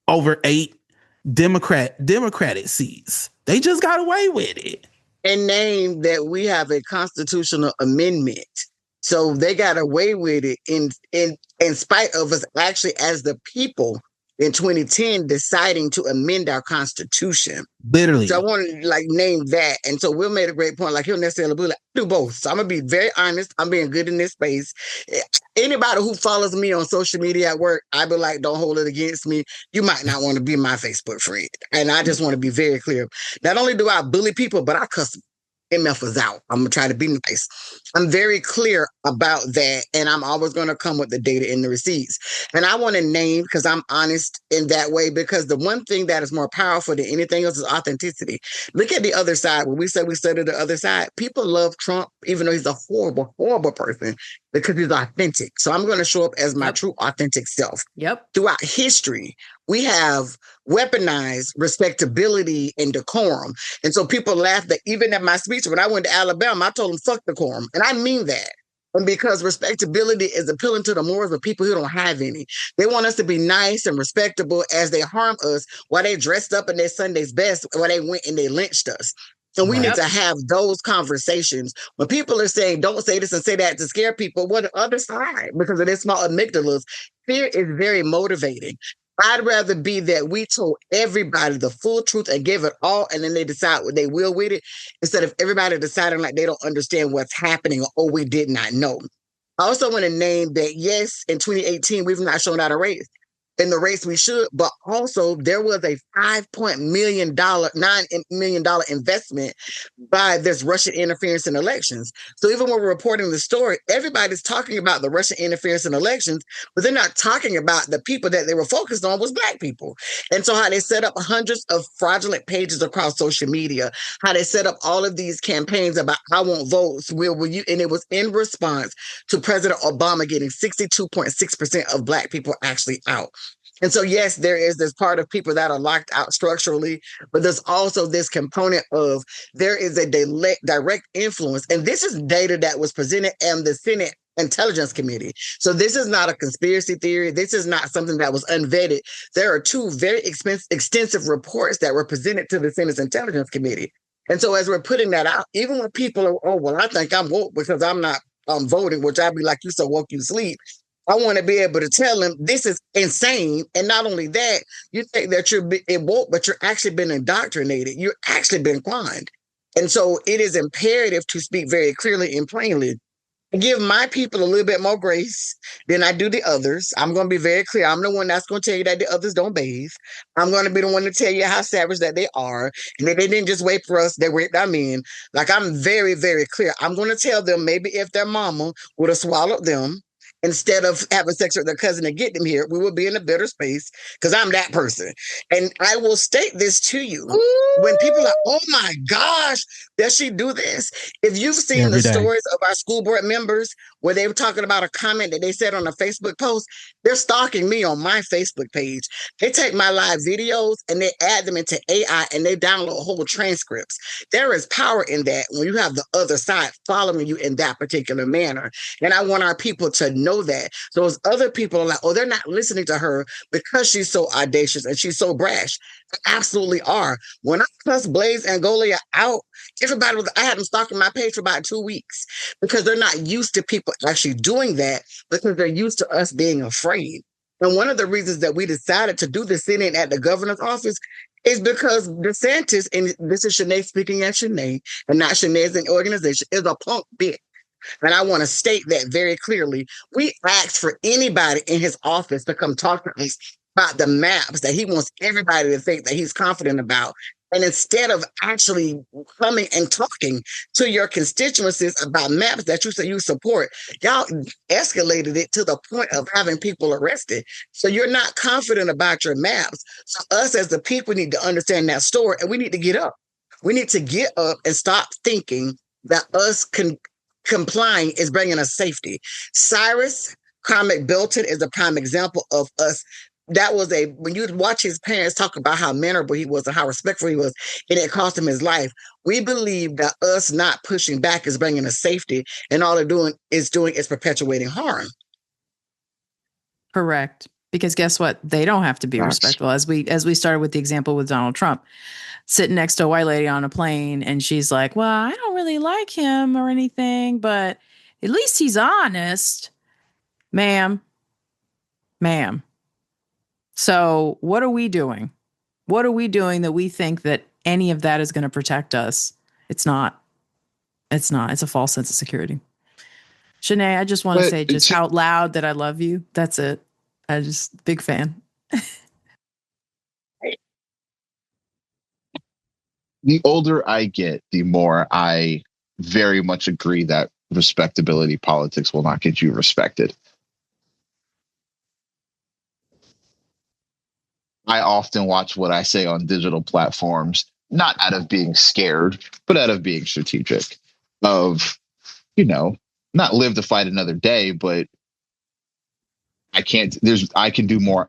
over 8 Democratic seats. They just got away with it. And name that we have a constitutional amendment. So they got away with it in spite of us actually as the people in 2010 deciding to amend our constitution. Literally. So I want to like name that. And so Will made a great point. Like he'll necessarily be like, do both. So I'm going to be very honest. I'm being good in this space. Anybody who follows me on social media at work, I be like, don't hold it against me. You might not want to be my Facebook friend. And I just want to be very clear. Not only do I bully people, but I cuss MFers out. I'm going to try to be nice. I'm very clear about that. And I'm always going to come with the data and the receipts. And I want to name, because I'm honest in that way, because the one thing that is more powerful than anything else is authenticity. Look at the other side. When we say we study the other side, people love Trump, even though he's a horrible, horrible person, because he's authentic. So I'm going to show up as my true authentic self. Throughout history, we have weaponized respectability and decorum. And so people laugh that even at my speech, when I went to Alabama, I told them, fuck decorum. And I mean that. And because respectability is appealing to the morals of people who don't have any. They want us to be nice and respectable as they harm us while they dressed up in their Sunday's best, while they went and they lynched us. And we need to have those conversations. When people are saying, don't say this and say that to scare people, what the other side, because of their small amygdalas, fear is very motivating. I'd rather be that we told everybody the full truth and give it all, and then they decide what they will with it, instead of everybody deciding like they don't understand what's happening or we did not know. I also want to name that, yes, in 2018, we've not shown out a race. In the race we should, but also there was a $9 million investment by this Russian interference in elections. So even when we're reporting the story, everybody's talking about the Russian interference in elections, but they're not talking about the people that they were focused on was Black people. And so how they set up hundreds of fraudulent pages across social media, how they set up all of these campaigns about I want votes, where will you? And it was in response to President Obama getting 62.6% of Black people actually out. And so, yes, there is this part of people that are locked out structurally, but there's also this component of there is a direct influence. And this is data that was presented in the Senate Intelligence Committee. So this is not a conspiracy theory. This is not something that was unvetted. There are two very extensive reports that were presented to the Senate Intelligence Committee. And so as we're putting that out, even when people are, oh, well, I think I'm woke because I'm not voting, which I'd be like, you so woke you sleep. I want to be able to tell them this is insane. And not only that, you think that you're woke, but you're actually been indoctrinated. You're actually been blind. And so it is imperative to speak very clearly and plainly. I give my people a little bit more grace than I do the others. I'm going to be very clear. I'm the one that's going to tell you that the others don't bathe. I'm going to be the one to tell you how savage that they are. And that they didn't just wait for us, they raped our men. Like, I'm very, very clear. I'm going to tell them maybe if their mama would have swallowed them, instead of having sex with their cousin and get them here, we will be in a better space because I'm that person. And I will state this to you. Ooh. When people are, oh my gosh, does she do this? If you've seen the stories of our school board members where they were talking about a comment that they said on a Facebook post, they're stalking me on my Facebook page. They take my live videos and they add them into AI and they download whole transcripts. There is power in that when you have the other side following you in that particular manner. And I want our people to know that. So as other people are like, oh, they're not listening to her because she's so audacious and she's so brash. They absolutely are. When I cussed Blaze and Golia out, everybody was, I had them stalking my page for about 2 weeks because they're not used to people actually doing that because they're used to us being afraid. And one of the reasons that we decided to do the sitting at the governor's office is because DeSantis, and this is Shanae speaking at Shanae and not Shanae's organization, is a punk bitch. And I want to state that very clearly. We asked for anybody in his office to come talk to us about the maps that he wants everybody to think that he's confident about. And instead of actually coming and talking to your constituencies about maps that you say you support, y'all escalated it to the point of having people arrested. So you're not confident about your maps. So us as the people need to understand that story, and we need to get up. We need to get up and stop thinking that us complying is bringing us safety. Cyrus Carmack Belton is a prime example of us. That was when you watch his parents talk about how mannerable he was and how respectful he was, and it cost him his life. We believe that us not pushing back is bringing us safety, and all they're doing is perpetuating harm. Correct. Because guess what? They don't have to be respectful. As we started with the example with Donald Trump, sitting next to a white lady on a plane, and she's like, well, I don't really like him or anything, but at least he's honest. Ma'am. So what are we doing? What are we doing that we think that any of that is going to protect us? It's not. It's a false sense of security. Shanae, I just want to say just out loud that I love you. That's it. I just big fan. The older I get, the more I very much agree that respectability politics will not get you respected. I often watch what I say on digital platforms, not out of being scared, but out of being strategic, of, not live to fight another day, but I can do more.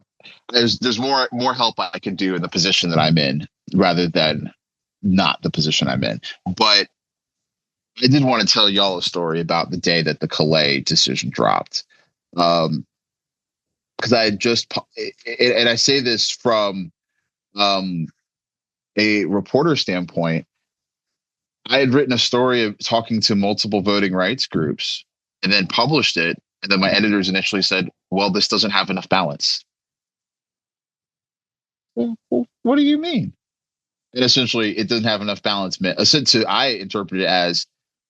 There's more help I can do in the position that I'm in rather than not the position I'm in. But I did want to tell y'all a story about the day that the Calais decision dropped. Because I had just, and I say this from a reporter standpoint, I had written a story of talking to multiple voting rights groups and then published it. And then my editors initially said, well, this doesn't have enough balance. Well, what do you mean? And essentially, it doesn't have enough balance. I interpret it as,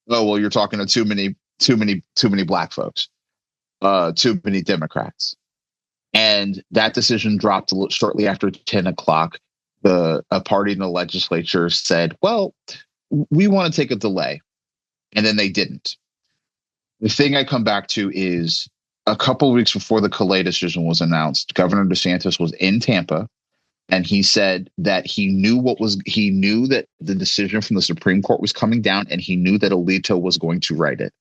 oh, well, you're talking to too many black folks, too many Democrats. And that decision dropped shortly after 10 o'clock. A party in the legislature said, well, we want to take a delay. And then they didn't. The thing I come back to is a couple of weeks before the Calais decision was announced, Governor DeSantis was in Tampa. And he said that he knew that the decision from the Supreme Court was coming down, and he knew that Alito was going to write it.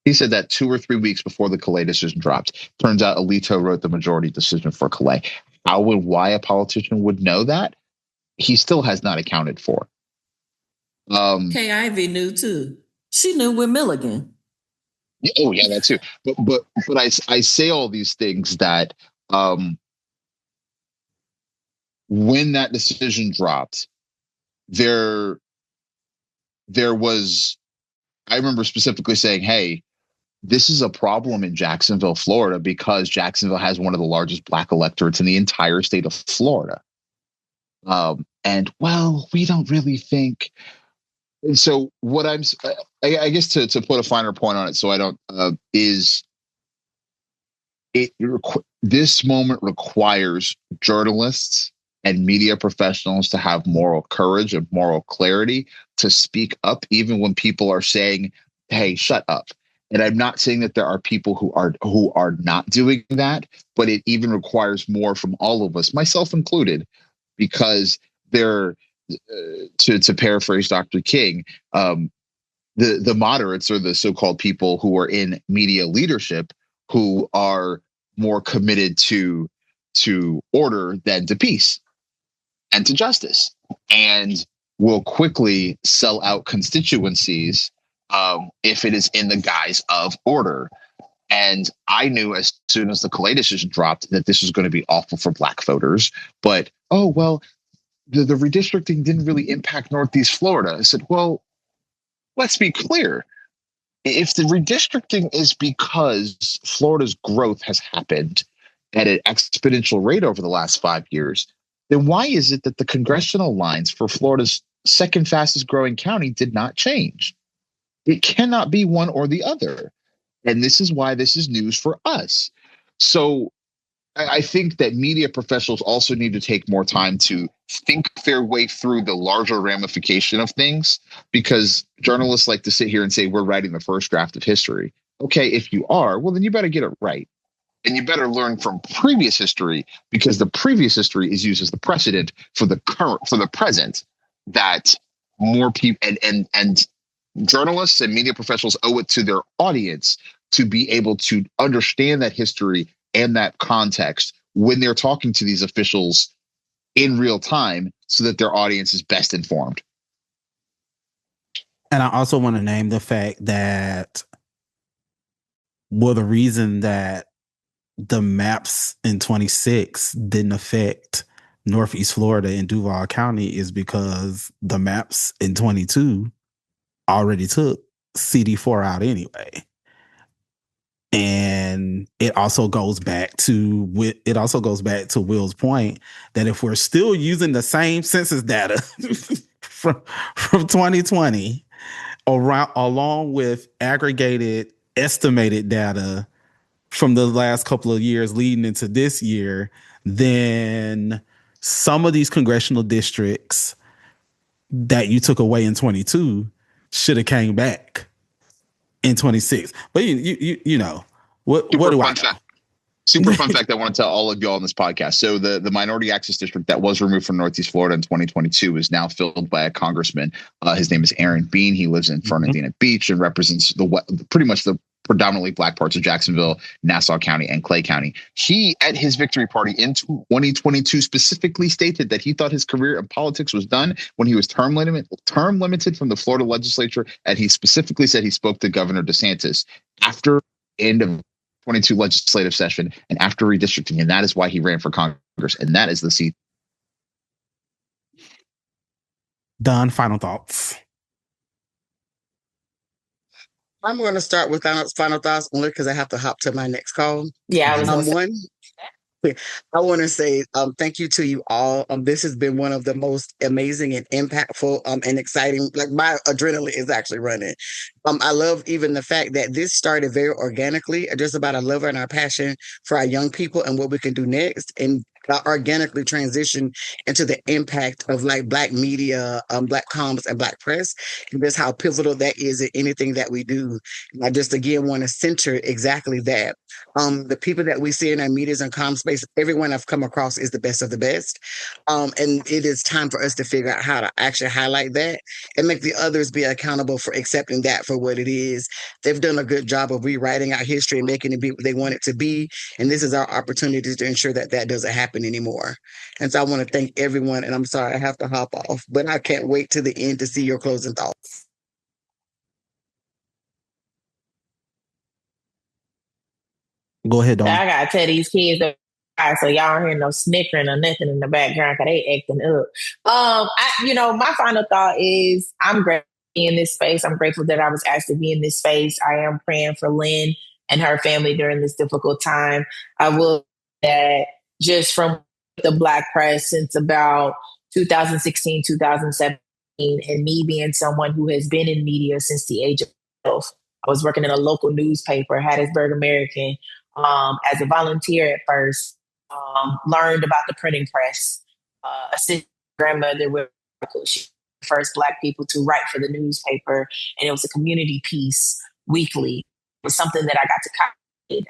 He said that 2 or 3 weeks before the Calais decision dropped. Turns out Alito wrote the majority decision for Calais. How and why a politician would know that, he still has not accounted for. Kay Ivey knew too. She knew with Milligan. Oh yeah, that too. But I say all these things that when that decision dropped, there was, I remember specifically saying, hey, this is a problem in Jacksonville, Florida, because Jacksonville has one of the largest black electorates in the entire state of Florida. And well, we don't really think. And so what I guess to put a finer point on it, so I don't, this moment requires journalists and media professionals to have moral courage and moral clarity to speak up, even when people are saying, hey, shut up. And I'm not saying that there are people who are not doing that, but it even requires more from all of us, myself included, because they're, to paraphrase Dr. King, the moderates, or the so-called people who are in media leadership, who are more committed to order than to peace and to justice, and will quickly sell out constituencies if it is in the guise of order. And I knew as soon as the Calais decision dropped that this was going to be awful for black voters. But, oh, well, the redistricting didn't really impact Northeast Florida. I said, well, let's be clear. If the redistricting is because Florida's growth has happened at an exponential rate over the last 5 years, then why is it that the congressional lines for Florida's second fastest growing county did not change? It cannot be one or the other. And this is why this is news for us. So I think that media professionals also need to take more time to think their way through the larger ramification of things, because journalists like to sit here and say, we're writing the first draft of history. Okay, if you are, well, then you better get it right. And you better learn from previous history, because the previous history is used as the precedent for the present, that more people and journalists and media professionals owe it to their audience to be able to understand that history and that context when they're talking to these officials in real time, so that their audience is best informed. And I also want to name the fact that, well, the reason that the maps in 26 didn't affect Northeast Florida and Duval County is because the maps in 22 already took CD4 out anyway. And it also goes back to Will's point that if we're still using the same census data from 2020 along with aggregated estimated data from the last couple of years leading into this year, then some of these congressional districts that you took away in 22 should have came back in 26. But you know, what do I know? Super fun fact I want to tell all of y'all on this podcast. So the minority access district that was removed from Northeast Florida in 2022 is now filled by a congressman. His name is Aaron Bean. He lives in Fernandina Beach and represents pretty much the predominantly Black parts of Jacksonville, Nassau County, and Clay County. He, at his victory party in 2022, specifically stated that he thought his career in politics was done when he was term limited from the Florida legislature, and he specifically said he spoke to Governor DeSantis after the end of 22 legislative session and after redistricting, and that is why he ran for Congress, and that is the seat. Dawn, final thoughts. I'm going to start with final thoughts only because I have to hop to my next call. Yeah, I want to say thank you to you all. This has been one of the most amazing and impactful and exciting. Like, my adrenaline is actually running. I love even the fact that this started very organically, just about our love and our passion for our young people and what we can do next, and organically transition into the impact of like Black media, Black comms, and Black press, and just how pivotal that is in anything that we do. And I just again want to center exactly that. The people that we see in our medias and comm space, everyone I've come across is the best of the best. And it is time for us to figure out how to actually highlight that and make the others be accountable for accepting that for what it is. They've done a good job of rewriting our history and making it be what they want it to be. And this is our opportunity to ensure that that doesn't happen anymore. And so I want to thank everyone. And I'm sorry I have to hop off, but I can't wait to the end to see your closing thoughts. Go ahead, Dawn. I gotta tell these kids that, so y'all don't hear no snickering or nothing in the background because they acting up. My final thought is I'm grateful to be in this space. I'm grateful that I was asked to be in this space. I am praying for Lynn and her family during this difficult time. I will say that just from the Black press since about 2016, 2017, and me being someone who has been in media since the age of 12. I was working in a local newspaper, Hattiesburg American, as a volunteer at first, learned about the printing press, assisted grandmother with she was the first Black people to write for the newspaper, and it was a community piece weekly. It was something that I got to copy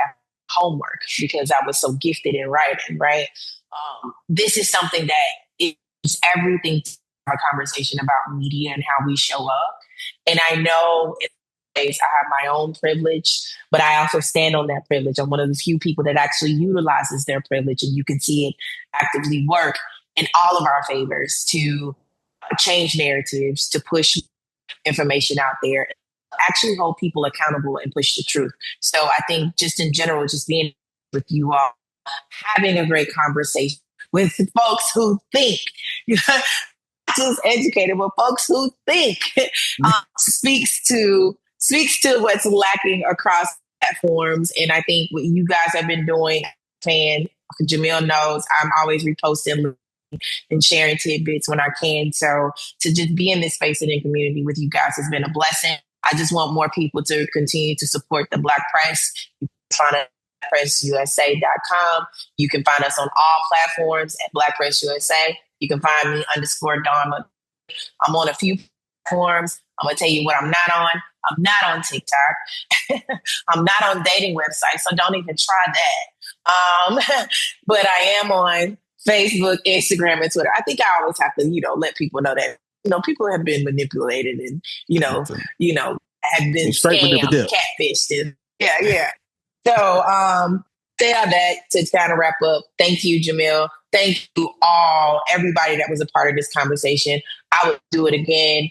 homework because I was so gifted in writing, right? This is something that is everything to our conversation about media and how we show up. And I know I have my own privilege, but I also stand on that privilege. I'm one of the few people that actually utilizes their privilege, and you can see it actively work in all of our favors to change narratives, to push information out there, actually hold people accountable and push the truth. So I think just in general, just being with you all, having a great conversation with folks who think, just educated, but folks who think speaks to what's lacking across platforms. And I think what you guys have been doing, Jamil knows I'm always reposting and sharing tidbits when I can. So to just be in this space and in community with you guys has been a blessing. I just want more people to continue to support the Black press. You can find us at blackpressusa.com. You can find us on all platforms at Black Press USA. You can find me _Dawn. I'm on a few platforms. I'm going to tell you what I'm not on. I'm not on TikTok. I'm not on dating websites, so don't even try that. But I am on Facebook, Instagram, and Twitter. I think I always have to, let people know that, people have been manipulated and, have been scammed, catfished. And, yeah. So, say all that to kind of wrap up. Thank you, Jamil. Thank you all, everybody that was a part of this conversation. I would do it again.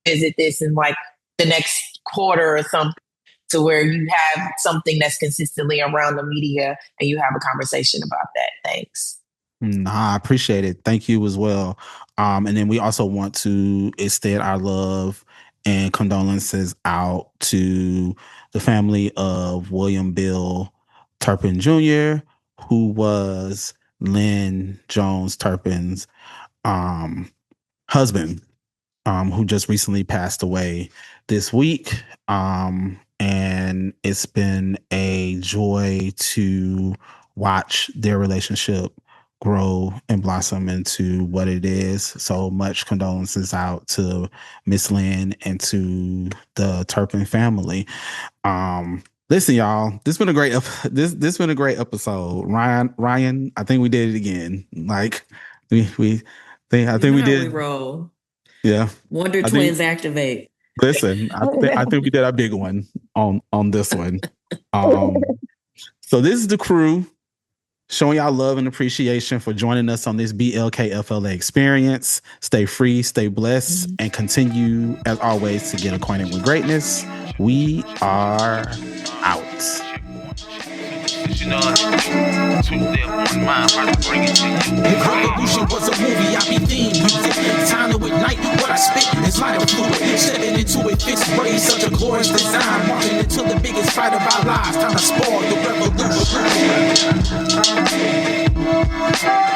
Visit this in like the next quarter or something, to where you have something that's consistently around the media and you have a conversation about that. Thanks. I appreciate it. Thank you as well. And then we also want to extend our love and condolences out to the family of William Bill Turpin Jr., who was Lynn Jones Turpin's husband, who just recently passed away this week. And it's been a joy to watch their relationship grow and blossom into what it is. So much condolences out to Miss Lynn and to the Turpin family. Listen, y'all, this been a great this been a great episode. Ryan, I think we did it again. Like I think we did. We roll. Yeah. Wonder Twins activate. Listen, I think we did a big one on this one. So this is the crew showing y'all love and appreciation for joining us on this BLKFLA experience. Stay free, stay blessed, and continue, as always, to get acquainted with greatness. We are out. Revolution was a movie, I be theme music. Time to ignite what I spit is lighter fluid. Stepping into it, fixed raise, such a glorious design. Marching into the biggest fight of our lives. Time to spoil the revolution.